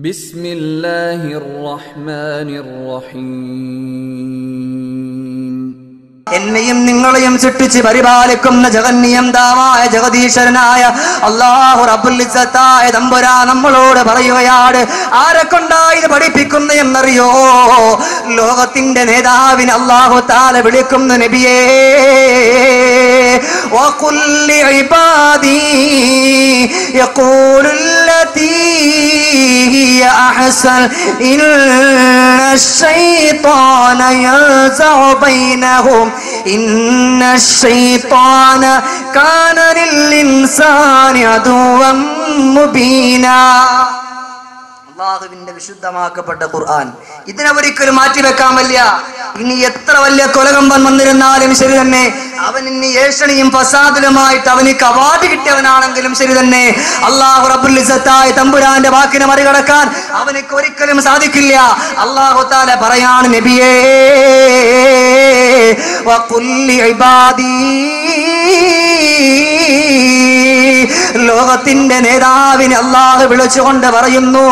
ബിസ്മില്ലാഹിർ റഹ്മാനിർ റഹീം. എന്നെയും നിങ്ങളെയും സൃഷ്ടിച്ച് പരിപാലിക്കുന്ന ജഗന്നിയന്താവായ ജഗദീശ്വരനായ അല്ലാഹു റബ്ബുൽ ഇസ്സത്തായ തമ്പുരാൻ നമ്മളോട് പറയുകയാണ്, ആരെ കൊണ്ടാ ഇത് പഠിപ്പിക്കുന്ന എന്നറിയോ? ലോകത്തിന്റെ നേതാവിനെ അല്ലാഹു തആല വിളിക്കുന്നു, നബിയേ വഖുൽ ലിഇബാദി യഖൂലുല്ലതീ ഹിയ അഹ്സൻ ഇന്നശ്ശൈത്വാന യൻസഉ ബൈനഹും ഇന്നശ്ശൈത്വാന കാന ലിൽഇൻസാനി അദുവ്വൻ മുബീനാ. അല്ലാഹുവിന്റെ വിശുദ്ധമാക്കപ്പെട്ട ഖുർആൻ ഇതിനെ ഒരിക്കലും മാറ്റിവെക്കാൻ വയ്യ. ഇനി എത്ര വലിയ കൊലകമ്പൻ വന്നിരുന്നാലും ശരി തന്നെ, അവൻ ഇനി ഏഷണിയും ഫസാദിലുമായിട്ട് അവനിക്ക് അവാർഡ് കിട്ടിയവനാണെങ്കിലും ശരി തന്നെ, അല്ലാഹു റബ്ബുൽ ഇസ്സത്തായ തമ്പുരാന്റെ വാക്കിനെ മറികടക്കാൻ അവനിക്ക് ഒരിക്കലും സാധിക്കില്ല. അല്ലാഹു തആല പറയാണ്, നബിയേ വഖുൽ ലിഇബാദി, ലോകത്തിന്റെ നേതാവിനെ അല്ലാഹു വിളിച്ചുകൊണ്ട് പറയുന്നു,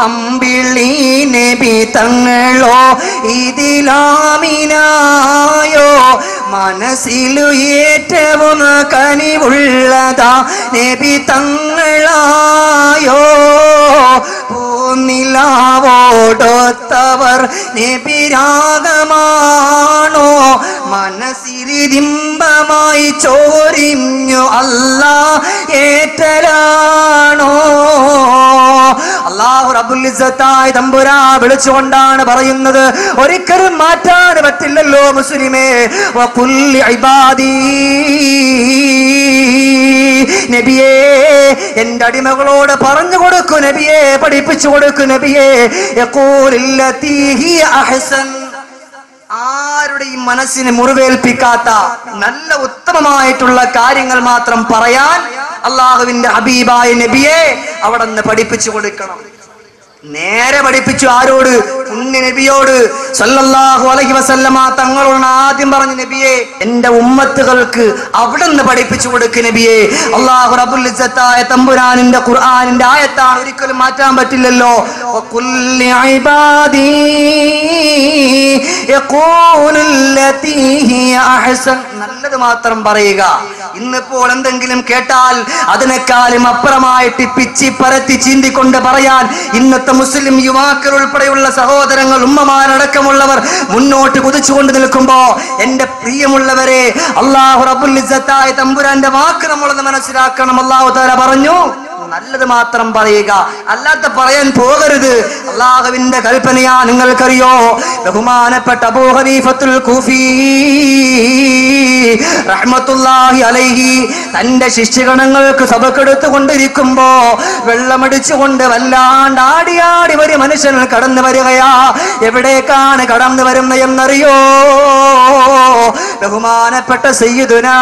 അമ്പിളി നബി തങ്ങളോ ഇതിലാമിനായോ, മനസ്സിലു ഏറ്റവും കനിവുള്ളതാ നബി തങ്ങളായോ, പൂനിലാവോടൊത്തവർ നബിരാഗമാണോ, മനസ്സിരിതിമ്പമായി ചോരിഞ്ഞു അല്ലാ ഏറ്റലാണോ. അല്ലാഹു റബ്ബുൽ ഇസ്സത്തായ തമ്പുരാൻ വിളിച്ചുകൊണ്ടാണ് പറയുന്നത്, ഒരിക്കലും മാറ്റാൻ പറ്റില്ലല്ലോ മുസ്ലിമേ. വഖുൽ ലിഇബാദി, നബിയേ എന്റെ അടിമകളോട് പറഞ്ഞു കൊടുക്കൂ നബിയേ, പഠിപ്പിച്ചു കൊടുക്കൂ നബിയേ, യഖൂലുല്ലതീ ഹിയ അഹ്സൻ, ആരുടെയും മനസ്സിനെ മുറിവേൽപ്പിക്കാത്ത നല്ല ഉത്തമമായിട്ടുള്ള കാര്യങ്ങൾ മാത്രം പറയാൻ അള്ളാഹുവിന്റെ ഹബീബായ നബിയെ അവിടെ നിന്ന് പഠിപ്പിച്ചു കൊടുക്കണം. നേരെ പഠിപ്പിച്ചു. ആരോട്? പുണ്യ നബിയോട് സല്ലല്ലാഹു അലൈഹി വസല്ലമ തങ്ങളോട് ആദ്യം പറഞ്ഞു, നബിയെ എന്റെ ഉമ്മത്തുകൾക്ക് അവിടെ നിന്ന് പഠിപ്പിച്ചു കൊടുക്ക് നബിയെ. അല്ലാഹു റബ്ബുൽ ഇസ്സത്തായ തമ്പുരാനിന്റെ ഖുർആനിന്റെ ആയത്താണ്, ഒരിക്കലും മാറ്റാൻ പറ്റില്ലല്ലോ. വഖുൽ ലിഇബാദി യഖൂലുല്ലതീ ഹിയ അഹ്സൻ, നല്ലത് മാത്രം പറയുക. ഇന്നിപ്പോൾ എന്തെങ്കിലും കേട്ടാൽ അതിനേക്കാളും അപ്പുറമായിട്ട് പിച്ചി പരത്തി ചീന്തിക്കൊണ്ട് പറയാൻ ഇന്നത്തെ മുസ്ലിം യുവാക്കൾ ഉൾപ്പെടെയുള്ള സഹോദരങ്ങൾ, ഉമ്മമാരടക്കമുള്ളവർ മുന്നോട്ട് കുതിച്ചുകൊണ്ട് നിൽക്കുമ്പോ, എന്റെ പ്രിയമുള്ളവരെ, അല്ലാഹു റബ്ബുൽ ഇസ്സത്തായ തമ്പുരാന്റെ വാക്ക് നമ്മളൊന്ന് മനസ്സിലാക്കണം. അല്ലാഹു തആല പറഞ്ഞു, നല്ലത് മാത്രം പറയുക, അല്ലാത്ത പറയാൻ പോകരുത്. അല്ലാഹുവിന്റെ കൽപ്പനയാ. നിങ്ങൾക്കറിയോ, ബഹുമാനപ്പെട്ട അബൂ ഹനീഫത്തുൽ കൂഫി റഹ്മത്തുള്ളാഹി അലൈഹി തന്റെ ശിഷ്യഗണങ്ങൾക്ക് സബക്കെടുത്തു കൊണ്ടിരിക്കുമ്പോ വെള്ളമടിച്ചുകൊണ്ട് വല്ലാണ്ട് ആടിയാടി ഒരു മനുഷ്യൻ കടന്നു വരികയാ. എവിടേക്കാണ് കടന്നു വരുന്നത് എന്നറിയോ? ബഹുമാനപ്പെട്ട സയ്യിദുനാ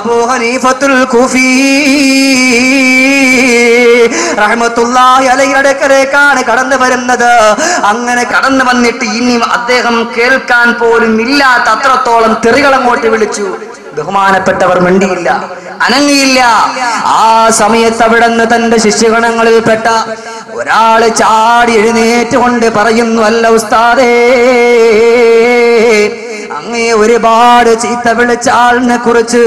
അബൂ ഹനീഫത്തുൽ കൂഫി റഹ്മത്തുള്ളാഹി അലൈഹി അടുക്കലേക്കാണ് കടന്നു വരുന്നത്. അങ്ങനെ കടന്നു വന്നിട്ട് ഇനി അദ്ദേഹം കേൾക്കാൻ പോലും ഇല്ലാത്ത അത്രത്തോളം തെറികൾ അങ്ങോട്ട് വിളിച്ചു. ബഹുമാനപ്പെട്ടവർ മിണ്ടിയില്ല, അനങ്ങിയില്ല. ആ സമയത്ത് അവിടെ നിന്ന് തന്റെ ശിഷ്യഗണങ്ങളിൽപ്പെട്ട ഒരാള് ചാടി എഴുന്നേറ്റുകൊണ്ട് പറയുന്നു, അല്ല ഉസ്താദേ, അങ്ങേ ഒരുപാട് ചീത്ത വിളിച്ച ആളിനെ കുറിച്ച്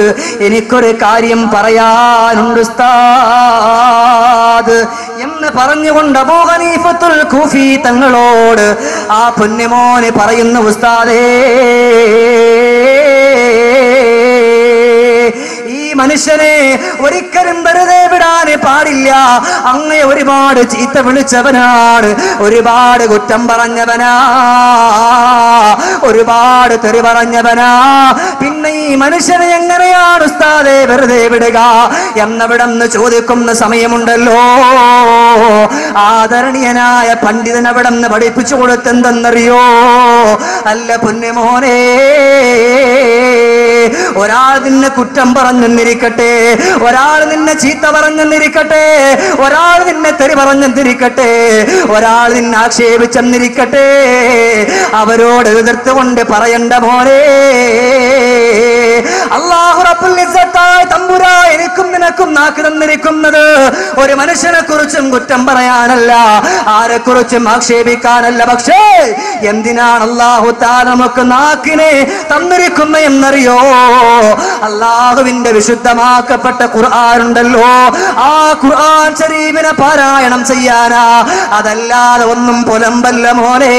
എനിക്കൊരു കാര്യം പറയാനുണ്ട് ഉസ്താദ് എന്ന് പറഞ്ഞുകൊണ്ട് അബൂ ഹനീഫത്തുൽ കൂഫി തങ്ങളോട് ആ പൊന്നുമോനെ പറയുന്നു, ഉസ്താദേ, മനുഷ്യനെ ഒരിക്കലും വെറുതെ വിടാൻ പാടില്ല. അങ്ങേ ഒരുപാട് ചീത്ത വിളിച്ചവനാണ്, ഒരുപാട് കുറ്റം പറഞ്ഞവനാ, ഒരുപാട് തെറി പറഞ്ഞവനാ. പിന്നെ ഈ മനുഷ്യനെ എങ്ങനെയാണ് ഉസ്താദേ വെറുതെ വിടുക എന്നവിടെന്ന് ചോദിക്കുന്ന സമയമുണ്ടല്ലോ. ആദരണീയനായ പണ്ഡിതൻ അവിടെ നിന്ന് പഠിപ്പിച്ചു കൊടുത്തെന്തെന്നറിയോ? അല്ല പൊന്നുമോനെ, ഒരാൾ നിന്നെ കുറ്റം പറഞ്ഞെന്നിരിക്കട്ടെ, ഒരാൾ നിന്നെ ചീത്ത പറഞ്ഞെന്നിരിക്കട്ടെ, ഒരാൾ നിന്നെ തെറി പറഞ്ഞെന്നിരിക്കട്ടെ, ഒരാൾ നിന്നെ ആക്ഷേപിച്ചെന്നിരിക്കട്ടെ, അവരോട് എതിർത്തുകൊണ്ട് പറയണ്ട മോനെ, അല്ലാഹു റബ്ബുൽ ഇസ്സത്തായ തമ്പുരാൻ എനിക്കും നിനക്കും നാക്ക് തന്നിരിക്കുന്നത് ഒരു മനുഷ്യനെ കുറിച്ചും കുറ്റം പറയാനല്ല, ആരെ കുറിച്ചും ആക്ഷേപിക്കാനല്ല. പക്ഷേ എന്തിനാണ് അല്ലാഹു തആല നമുക്ക് നാക്കിനെ തന്നിരിക്കുന്ന എന്നറിയോ? അല്ലാഹുവിന്റെ വിശുദ്ധമാക്കപ്പെട്ട ഖുർആൻ ഉണ്ടല്ലോ, ആ ഖുർആൻ ശരീഫിനെ പാരായണം ചെയ്യാനാ, അതല്ലാതെ ഒന്നും പുലമ്പല്ല മോനെ.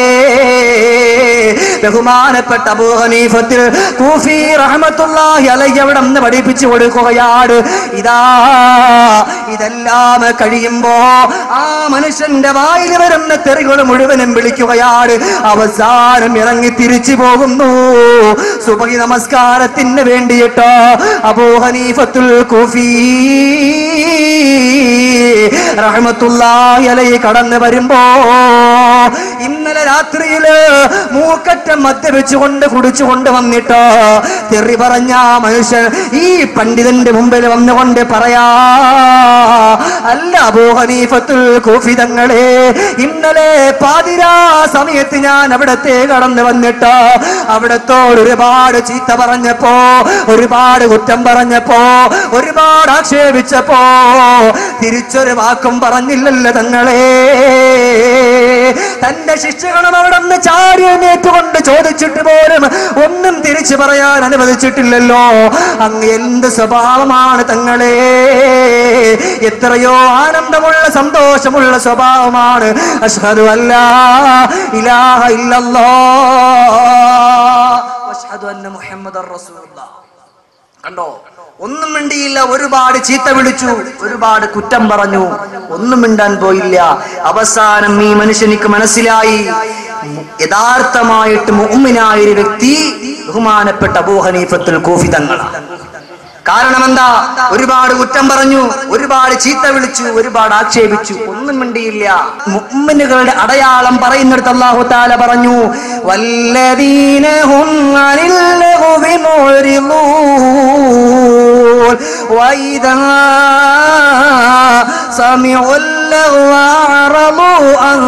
ബഹുമാനപ്പെട്ട അബൂ ഹനീഫത്തുൽ കൂഫി റഹ്മത്തുള്ളാഹി അലൈഹി അവിടെ നിന്ന് പഠിപ്പിച്ചു കൊടുക്കുകയാണ്. ഇതെല്ലാം കഴിയുമ്പോ ആ മനുഷ്യന്റെ വായിൽ വരുന്ന തെറികൾ മുഴുവനും വിളിക്കുകയാണ്. അവസാനം ഇറങ്ങി തിരിച്ചു പോകുന്നു. സുബഹി നമസ്കാരത്തിന് വേണ്ടിയിട്ടോ അബൂ ഹനീഫത്തുൽ കൂഫി റഹ്മത്തുള്ളാഹി അലൈഹി കടന്നു വരുമ്പോ ഇന്നലെ രാത്രിയില് മൂക്കറ്റം മദ്യപിച്ചുകൊണ്ട് കുടിച്ചുകൊണ്ട് വന്നിട്ട് തെറി പറഞ്ഞ മനുഷ്യൻ ഈ പണ്ഡിതന്റെ മുമ്പിൽ വന്നുകൊണ്ട് പറയാ, അല്ല അബൂ ഹനീഫത്തുൽ കൂഫി തങ്ങളെ, ഇന്നലെ പാതിരാ സമയത്ത് ഞാൻ അവിടത്തെ കടന്നു വന്നിട്ട് അവിടത്തോട് ഒരുപാട് ചീത്ത പറഞ്ഞപ്പോ, ഒരുപാട് കുറ്റം പറഞ്ഞപ്പോ, ഒരുപാട് ആക്ഷേപിച്ചപ്പോ തിരിച്ചൊരു വാക്കും പറഞ്ഞില്ലല്ലോ തങ്ങളെ. തന്റെ ശിഷ്യഗണം അവിടെ നിന്ന് ചാടി എഴുന്നേറ്റുകൊണ്ട് ചോദിച്ചിട്ട് പോലും ഒന്നും തിരിച്ചു പറയാൻ അനുവദിച്ചിട്ടില്ലല്ലോ. അങ്ങ് എന്ത് സ്വഭാവമാണ് തങ്ങളെ, എത്രയോ ആനന്ദമുള്ള സന്തോഷമുള്ള സ്വഭാവമാണ്. അശ്ഹദു അല്ലാ ഇലാഹ ഇല്ലല്ലാഹ് വഅശ്ഹദു അന്ന മുഹമ്മദർ റസൂലുള്ളാഹ്. കണ്ടോ, ഒന്നും മിണ്ടിയില്ല. ഒരുപാട് ചീത്ത വിളിച്ചു, ഒരുപാട് കുറ്റം പറഞ്ഞു, ഒന്നും മിണ്ടാൻ പോയില്ല. അവസാനം ഈ മനുഷ്യനിക്ക് മനസ്സിലായി, യഥാർത്ഥമായിട്ട് മുഅ്മിനായ ഒരു വ്യക്തി ബഹുമാനപ്പെട്ട അബൂ ഹനീഫത്തുൽ കൂഫി തങ്ങളാണ്. കാരണം എന്താ? ഒരുപാട് കുറ്റം പറഞ്ഞു, ഒരുപാട് ചീത്ത വിളിച്ചു, ഒരുപാട് ആക്ഷേപിച്ചു, ഒന്നും മിണ്ടിയില്ല. മുഅ്മിനുകളുടെ അടയാളം പറയുന്നിടത്ത് അല്ലാഹു തആല പറഞ്ഞു, വല്ലദീന ഹും അനിൽ ലഗ്വി മുഅ്രിദൂൻ വഇദാ സമിഉൽ ലഗ്വ അറദൂ അൻ.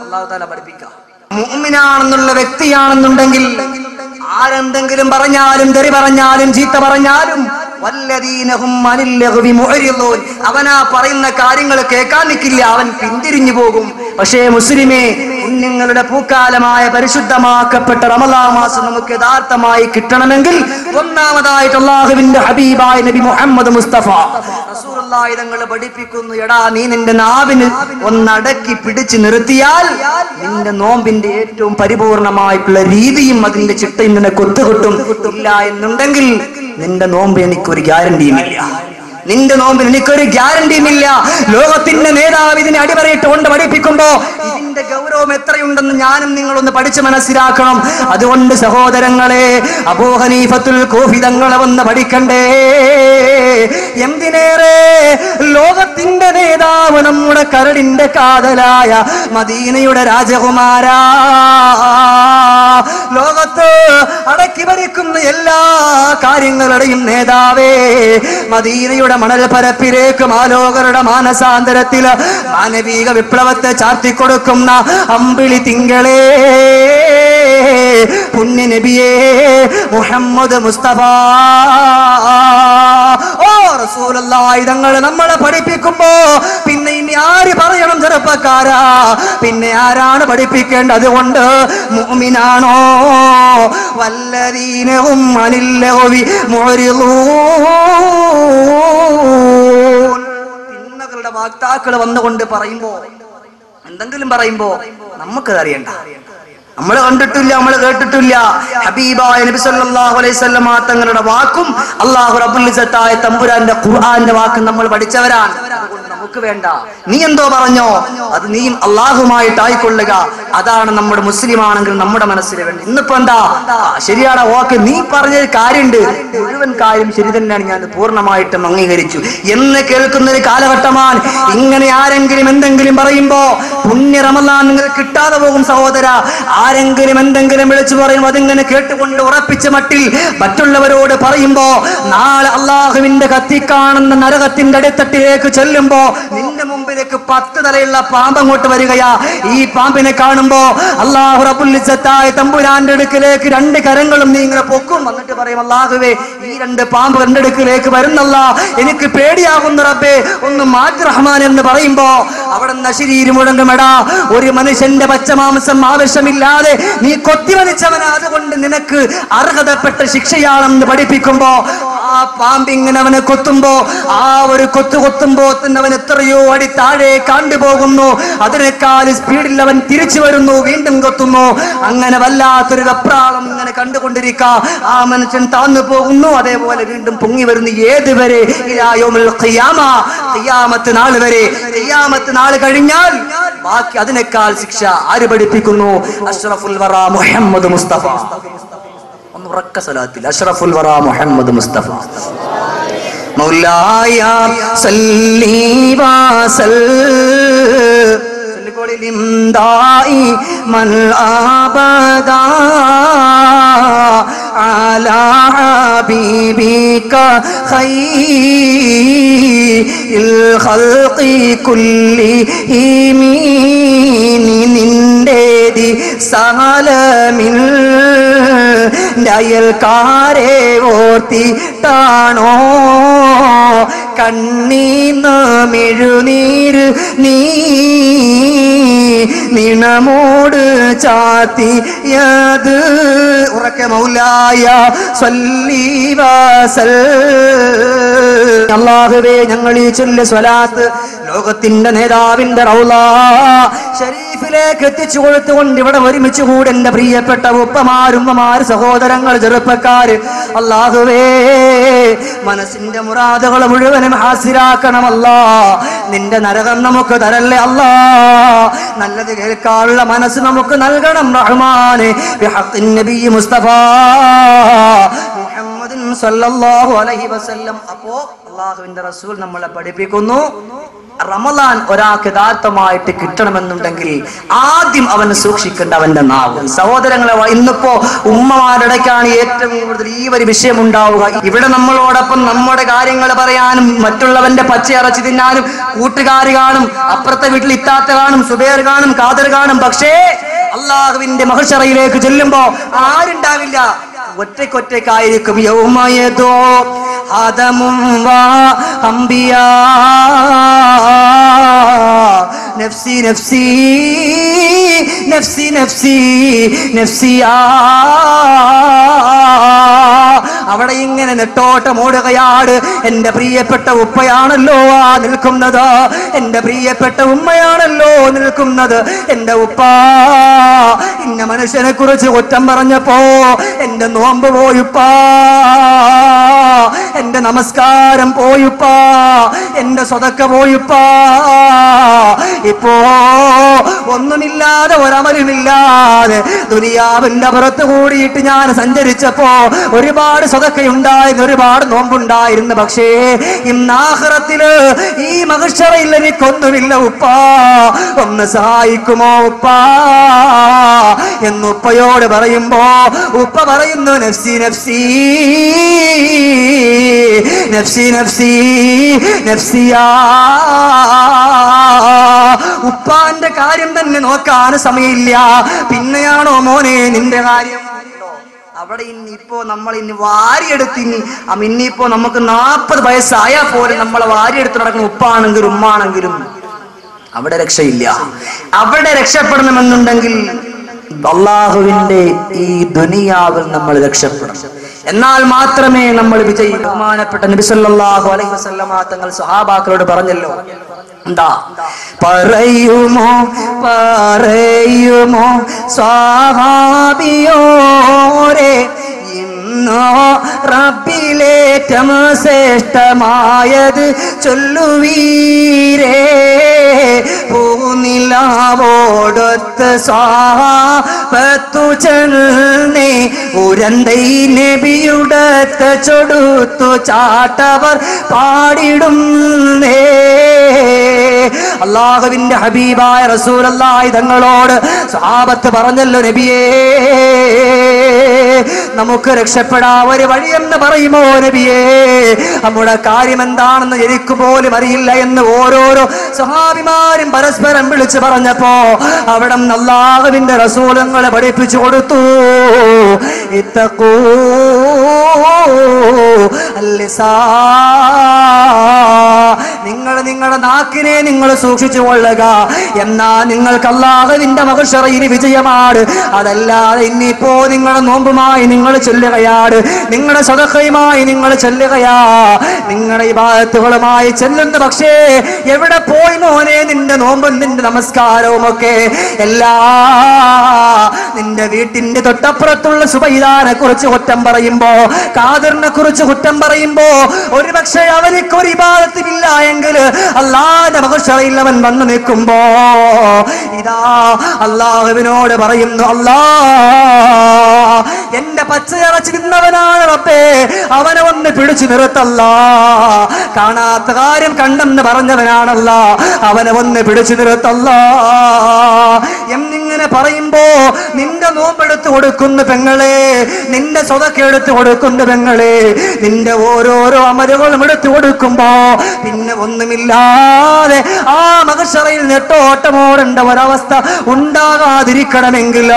അല്ലാഹു തആല പഠിപ്പിക്കുക, മുഅ്മിനാണെന്നുള്ള വ്യക്തിയാണെന്നുണ്ടെങ്കിൽ ആരെന്തെങ്കിലും പറഞ്ഞാലും തെറി പറഞ്ഞാലും ചീത്ത പറഞ്ഞാലും വല്ലദീനഹും അനിൽ ലഗ്വി മുഅ്രിദൂൻ, അവനാ പറയുന്ന കാര്യങ്ങൾ കേൾക്കാൻ നിൽക്കില്ല, അവൻ പിന്തിരിഞ്ഞു പോകും. പക്ഷേ മുസ്ലിമേ, പുണ്യങ്ങളുടെ പൂക്കാലമായ പരിശുദ്ധമാക്കപ്പെട്ട റമളാൻ മാസം നമുക്ക് യഥാർത്ഥമായി കിട്ടണമെങ്കിൽ ഒന്നാമതായിട്ട് അല്ലാഹുവിന്റെ ഹബീബായ നബി മുഹമ്മദ് മുസ്തഫ റസൂലുള്ളാഹി തങ്ങൾ പഠിപ്പിക്കുന്നു, എടാ നീ നിന്റെ നാവിന് ഒന്നടക്കി പിടിച്ചു നിർത്തിയാൽ നിന്റെ നോമ്പിന്റെ ഏറ്റവും പരിപൂർണമായിട്ടുള്ള രീതിയും അതിന്റെ ചിട്ടയും നിനക്ക് ഒത്തുകിട്ടും. ഇല്ല എന്നുണ്ടെങ്കിൽ നിന്റെ നോമ്പ് എനിക്കൊരു ഗ്യാരണ്ടിയുമില്ല, നിന്റെ നോമ്പിന് എനിക്കൊരു ഗ്യാരണ്ടിയുമില്ല. ലോകത്തിന്റെ നേതാവ് ഇതിനെ അടിവരയിട്ട് കൊണ്ട് പഠിപ്പിക്കുമ്പോ ഇതിന്റെ ഗൗരവം എത്രയുണ്ടെന്ന് ഞാനും നിങ്ങളൊന്ന് പഠിച്ച് മനസ്സിലാക്കണം. അതുകൊണ്ട് സഹോദരങ്ങളെ, അബൂ ഹനീഫത്തുൽ കൂഫി തങ്ങളെ വന്ന് പഠിക്കണ്ടേ. എന്തിനേറെ ലോകത്തിന്റെ നേതാവ് നമ്മുടെ കരടിന്റെ കാതലായ മദീനയുടെ രാജകുമാരാ, ലോകത്ത് അടക്കി ഭരിക്കുന്ന എല്ലാ കാര്യങ്ങളുടെയും നേതാവേ, മദീനയുടെ മണൽ പരപ്പിലേക്ക് മാലോകരുടെ മാനസാന്തരത്തിൽ മാനവിക വിപ്ലവത്തെ ചാർത്തിക്കൊടുക്കുന്ന അമ്പിളി തിങ്കളേ, പുണ്യ നബിയേ മുഹമ്മദ് മുസ്തഫ ഓ റസൂലുള്ളാഹി തങ്ങൾ നമ്മളെ പഠിപ്പിക്കുമ്പോ പിന്നെ ഇനി ആര് പറയണം ചെറുപ്പക്കാരാ? പിന്നെ ആരാണ് പഠിപ്പിക്കേണ്ടത്? അതുകൊണ്ട് മുഅ്മിനാണോ? വല്ലദീനഹും അനിൽ ലഗ്വി മുഅ്രിദൂൻ. തിന്മകളുടെ വാക്താക്കൾ വന്നുകൊണ്ട് പറയുമ്പോ, എന്തെങ്കിലും പറയുമ്പോ നമുക്കത് അറിയണ്ട, നമ്മൾ കണ്ടിട്ടില്ല, നമ്മൾ കേട്ടിട്ടില്ല. ഹബീബായ നബി സല്ലല്ലാഹു അലൈഹി വസല്ലം തങ്ങളുടെ വാക്കും അല്ലാഹു റബ്ബുൽ ഇസ്സത്തായ തമ്പുരാന്റെ ഖുർആന്റെ വാക്കും നമ്മൾ പഠിച്ചവരാണ്. അതുകൊണ്ട് നമുക്ക് വേണ്ട, നീ എന്തോ പറഞ്ഞോ അത് നീയും അള്ളാഹുമായിട്ട് ആയിക്കൊള്ളുക. അതാണ് നമ്മുടെ മുസ്ലിം ആണെങ്കിൽ നമ്മുടെ മനസ്സിൽ വേണ്ട. ഇന്നിപ്പോ എന്താ, ശരിയാണ്, ഓക്കെ, നീ പറഞ്ഞൊരു കാര്യമുണ്ട്, മുഴുവൻ കാര്യം ശരി തന്നെയാണ്, ഞാൻ പൂർണ്ണമായിട്ടും അംഗീകരിച്ചു എന്ന് കേൾക്കുന്ന ഒരു കാലഘട്ടമാണ്. ഇങ്ങനെ ആരെങ്കിലും എന്തെങ്കിലും പറയുമ്പോ പുണ്യ റമളാൻ നിങ്ങൾ കിട്ടാതെ പോകും സഹോദര. ആരെങ്കിലും എന്തെങ്കിലും വിളിച്ചു പറയും, അതിങ്ങനെ കേട്ടുകൊണ്ട് ഉറപ്പിച്ച മട്ടിൽ മറ്റുള്ളവരോട് പറയുമ്പോ നാളെ അള്ളാഹുവിന്റെ കത്തിക്കാണുന്ന നരകത്തിന്റെ അടിത്തട്ടിലേക്ക് ചെല്ലുമ്പോ നിന്റെ മുമ്പിൽ ഭൂമിയിലേക്ക് 10 തലയുള്ള പാമ്പ് അങ്ങോട്ട് വരികയാ. ഈ പാമ്പിനെ കാണുമ്പോ അല്ലാഹു റബ്ബുൽ ഇസ്സത്തായ തമ്പുരാന്റെ അടുക്കിലേക്ക് 2 കരങ്ങളും നീ ഇങ്ങനെ പൊക്കും. എന്നിട്ട് പറയും, അല്ലാഹുവേ, ഈ 2 പാമ്പ് എന്റെ അടുക്കിലേക്ക് വരുന്നല്ല, എനിക്ക് പേടിയാകുന്നു റബ്ബേ, ഒന്ന് മാറ്റി റഹ്മാൻ എന്ന് പറയുമ്പോ അവിടെ നശരീരി മുഴങ്ങുമെടാ. ഒരു മനുഷ്യന്റെ പച്ചമാംസം ആവശ്യമില്ലാതെ നീ കൊത്തിവലിച്ചവനാ, അതുകൊണ്ട് നിനക്ക് അർഹതപ്പെട്ട ശിക്ഷയാണെന്ന് പഠിപ്പിക്കുമ്പോ ആ പാമ്പിങ്ങനെ അവനെ കൊത്തുമ്പോ ആ ഒരു കൊത്തുമ്പോ തന്നെ അവൻ എത്രയോ അടി താഴെ കണ്ടുപോകുന്നു. അതിനേക്കാൾ സ്പീഡിൽ അവൻ തിരിച്ചു വരുന്നു, വീണ്ടും കൊത്തുന്നു. അങ്ങനെ വല്ലാത്തൊരു വെപ്രാളം ഇങ്ങനെ കണ്ടുകൊണ്ടിരിക്ക. ആ മനുഷ്യൻ താന്നു പോകുന്നു, അതേപോലെ വീണ്ടും പൊങ്ങി വരുന്നു. ഏതുവരെ? ഇലാ യൗമുൽ ഖിയാമ, ഖിയാമത്ത് നാൾ വരെ. ഖിയാമത്ത് നാൾ കഴിഞ്ഞാൽ ബാക്കി അതിനേക്കാൾ ശിക്ഷ ആര് പഠിപ്പിക്കുന്നു? അഷ്റഫുൽ വറ മുഹമ്മദ് മുസ്തഫ. ഒന്ന് ഉറക്ക സ്വലാത്തിൽ അഷ്റഫുൽ വറ മുഹമ്മദ് മുസ്തഫ. മൗലായ സല്ലി വസല്ലിം ദായിമൻ അബദാ അലാ ഹബീബിക ഖൈറിൽ ഖൽഖി കുല്ലിഹിം. നിന്റേതി സഹലമിൽ അയൽക്കാരെ ഓർത്തിട്ടാണോ കണ്ണീന്ന് മെഴുനീര് നീ നിണമോട് ചാത്തിയത്? ഉറക്കെ മൗലായ സല്ലി വസല്ലിം. അല്ലാഹുവേ, ഞങ്ങൾ ഈ ചൊല്ല് സ്വലാത്ത് ലോകത്തിന്റെ നേതാവിന്റെ റൗള ശരീഫിലേക്ക് എത്തിച്ചു കൊടുത്തുകൊണ്ട് ഇവിടെ ഒരുമിച്ച് കൂടെ എന്റെ പ്രിയപ്പെട്ട ഉപ്പമാരുമ്മമാര്, സഹോദരങ്ങൾ, ചെറുപ്പക്കാര്, അല്ലാഹുവേ, മനസ്സിന്റെ മുറാദുകൾ മുഴുവനും ഹാസിലാക്കണമല്ലാ. നിന്റെ നരകം നമുക്ക് തരല്ലേ അല്ലാ. നല്ലത് കേൾക്കാനുള്ള മനസ്സ് നമുക്ക് നൽകണം റഹ്മാനെ. ബിഹഖിൻ നബി മുസ്തഫ മുഹമ്മദിൻ സല്ലല്ലാഹു അലൈഹി വസല്ലം. അപ്പോ അല്ലാഹുവിന്റെ റസൂൽ നമ്മളെ പഠിപ്പിക്കുന്നു, റമളാൻ ഒരാൾക്ക് യഥാർത്ഥമായിട്ട് കിട്ടണമെന്നുണ്ടെങ്കിൽ ആദ്യം അവന് സൂക്ഷിക്കേണ്ട അവന്റെ നാവ്. സഹോദരങ്ങളെ, ഇന്നിപ്പോ ഉമ്മമാരുടെക്കാണ് ഏറ്റവും കൂടുതൽ ഈ ഒരു വിഷയം ഉണ്ടാവുക. ഇവിടെ നമ്മളോടൊപ്പം നമ്മുടെ കാര്യങ്ങൾ പറയാനും മറ്റുള്ളവന്റെ പച്ചയറച്ച് തിന്നാനും കൂട്ടുകാർ കാണും, അപ്പുറത്തെ വീട്ടിൽ ഇത്താത്ത കാണും, സുബൈർ കാണും, ഖാദർ കാണും. പക്ഷേ അല്ലാഹുവിന്റെ മഹ്ശറയിലേക്ക് ചെല്ലുമ്പോ ആരുണ്ടാവില്ല, ഒറ്റയ്ക്കൊറ്റയ്ക്കായിരിക്കും. യൗമയദോ ആദമും വാ അംബിയാ നഫ്സി നഫ്സി നഫ്സി നഫ്സി നഫ്സിയാ. അവിടെ ഇങ്ങനെ നെട്ടോട്ടമോടുകയാണ്. എന്റെ പ്രിയപ്പെട്ട ഉപ്പയാണല്ലോ ആ നിൽക്കുന്നത്, എന്റെ പ്രിയപ്പെട്ട ഉമ്മയാണല്ലോ നിൽക്കുന്നത്. എന്റെ ഉപ്പ ഇന്ന മനുഷ്യനെ കുറിച്ച് കുറ്റം പറഞ്ഞപ്പോ എന്റെ നോമ്പ് പോയുപ്പാ, എന്റെ നമസ്കാരം പോയുപ്പാ, എന്റെ സ്വതക്ക പോയുപ്പാ. ഇപ്പോ ഒന്നുമില്ലാതെ ഒരമലുമില്ലാതെ ദുനിയാവിന്റെ പുറത്ത് കൂടിയിട്ട് ഞാൻ സഞ്ചരിച്ചപ്പോ ഒരുപാട് സ്വതക്കയുണ്ടായിരുന്നു, ഒരുപാട് നോമ്പുണ്ടായിരുന്നു. പക്ഷേ ഇന്ന് ആഖിറത്തില് ഈ മഹ്ശറയിൽ എനിക്കൊന്നുമില്ല ഉപ്പാ, ഒന്ന് സഹായിക്കുമോ ഉപ്പാ എന്ന് ഉപ്പയോട് പറയുമ്പോ ഉപ്പ പറയുന്നു, നഫ്സി നഫ്സി നഫ്സി നഫ്സി നഫ്സിയാ. ഉപ്പാന്റെ കാര്യം തന്നെ നോക്കാൻ സമയമില്ല, പിന്നെയാണോ മോനെ നിന്റെ കാര്യം? അവിടെ ഇനിയിപ്പോ നമ്മൾ ഇനി വാരിയെടുത്ത് ഇനിയിപ്പോ നമുക്ക് 40 വയസ്സായാൽ പോലെ നമ്മളെ വാരിയെടുത്ത് നടക്കുന്ന ഉപ്പാണെങ്കിലും ഉമ്മാണെങ്കിലും അവിടെ രക്ഷയില്ല. അവിടെ രക്ഷപ്പെടണമെന്നുണ്ടെങ്കിൽ അല്ലാഹുവിന്റെ ഈ ദുനിയാവിൽ നമ്മൾ രക്ഷപ്പെടണം. എന്നാൽ മാത്രമേ നമ്മൾ വിജയിക്കൂ. ബഹുമാനപ്പെട്ട നബി സല്ലല്ലാഹു അലൈഹി വസല്ലമ തങ്ങൾ സ്വഹാബാക്കളോട് പറഞ്ഞല്ലോ, എന്താ പറയുമോ പറയുമോ സ്വഹാബിയോരെ, ഇന്നോ റബ്ബിലേറ്റം ശ്രേഷ്ഠമായത് ചൊല്ലുവീരേ. പൂനിലാവോടൊത്ത് സ്വഹാബത്തു ചെന്നേ, ഉരന്തൈ നബിയുടത്ത ചൊടുത്തു ചാട്ടവർ പാടിടുന്നേ. അല്ലാഹുവിന്റെ ഹബീബായ റസൂലുള്ളാഹി തങ്ങളോട് സ്വഹാബത്ത് പറഞ്ഞല്ലോ, നബിയേ നമുക്ക് രക്ഷപ്പെടാ ഒരു വഴിയെന്ന് പറയുമോ നബിയേ? നമ്മുടെ കാര്യം എന്താണെന്ന് എനിക്ക് പോലും അറിയില്ല എന്ന് ഓരോരോ സ്വഹാബിമാരും പരസ്പരം വിളിച്ചു പറഞ്ഞപ്പോ അവിടെ അല്ലാഹുവിന്റെ റസൂലുകളെ പഠിപ്പിച്ചു കൊടുത്തു. ഇത്തഖൂ നിങ്ങൾ നിങ്ങളുടെ നാക്കിനെ നിങ്ങൾ സൂക്ഷിച്ചു കൊള്ളുക, എന്നാ നിങ്ങൾക്ക് അല്ലാഹുവിന്റെ മഹ്ശറയിൽ വിജയമാണ്. അതല്ലാതെ ഇനിയിപ്പോ നിങ്ങളുടെ നോമ്പുമായി നിങ്ങൾ ചൊല്ലുകയാണ്, നിങ്ങളുടെ സദഖയുമായി നിങ്ങൾ ചൊല്ലുകയാ, നിങ്ങളുടെ ഇബാദത്തുകളുമായി ചെല്ലുന്ന, പക്ഷേ എവിടെ പോയി മോനെ നിന്റെ നോമ്പും നിന്റെ നമസ്കാരവും ഒക്കെ? എല്ലാ നിന്റെ വീട്ടിന്റെ തൊട്ടപ്പുറത്തുള്ള സുബൈദാനെ കുറിച്ച് കുറ്റം പറയുമ്പോ, ഖാദിറിനെ കുറിച്ച് കുറ്റം പറയുമ്പോ, ഒരു പക്ഷേ അവനിക്കൊരു ഇബാദത്തില്ല എങ്കിൽ അല്ലാഹുവിന്റെ മഹ്ശറയിൽ അവൻ വന്നു നിൽക്കുമ്പോ ഇതാ അല്ലാഹുവിനോട് പറയുന്നു, അല്ലാഹ് എന്റെ പച്ചയിറച്ചി തിന്നവനാണ് റബ്ബേ, അവനെ ഒന്ന് പിടിച്ചു നിർത്തല്ലാ. കാണാത്ത കാര്യം കണ്ടെന്ന് പറഞ്ഞവനാണല്ല, അവനെ ഒന്ന് പിടിച്ചു നിർത്തല്ലാ എന്നിങ്ങനെ പറയുമ്പോ നിന്റെ നോമ്പെടുത്ത് കൊടുക്കുന്ന പെങ്ങളെ, നിന്റെ സ്വതക്ക എടുത്ത് കൊടുക്കുന്ന പെങ്ങളെ, നിന്റെ ഓരോരോ അമലുകളും എടുത്തു കൊടുക്കുമ്പോ പിന്നെ ഒന്നുമില്ലാതെ ആ മഹ്ശറയിൽ നെട്ടോട്ടമോടേണ്ട ഒരവസ്ഥ ഉണ്ടാകാതിരിക്കണമെങ്കിൽ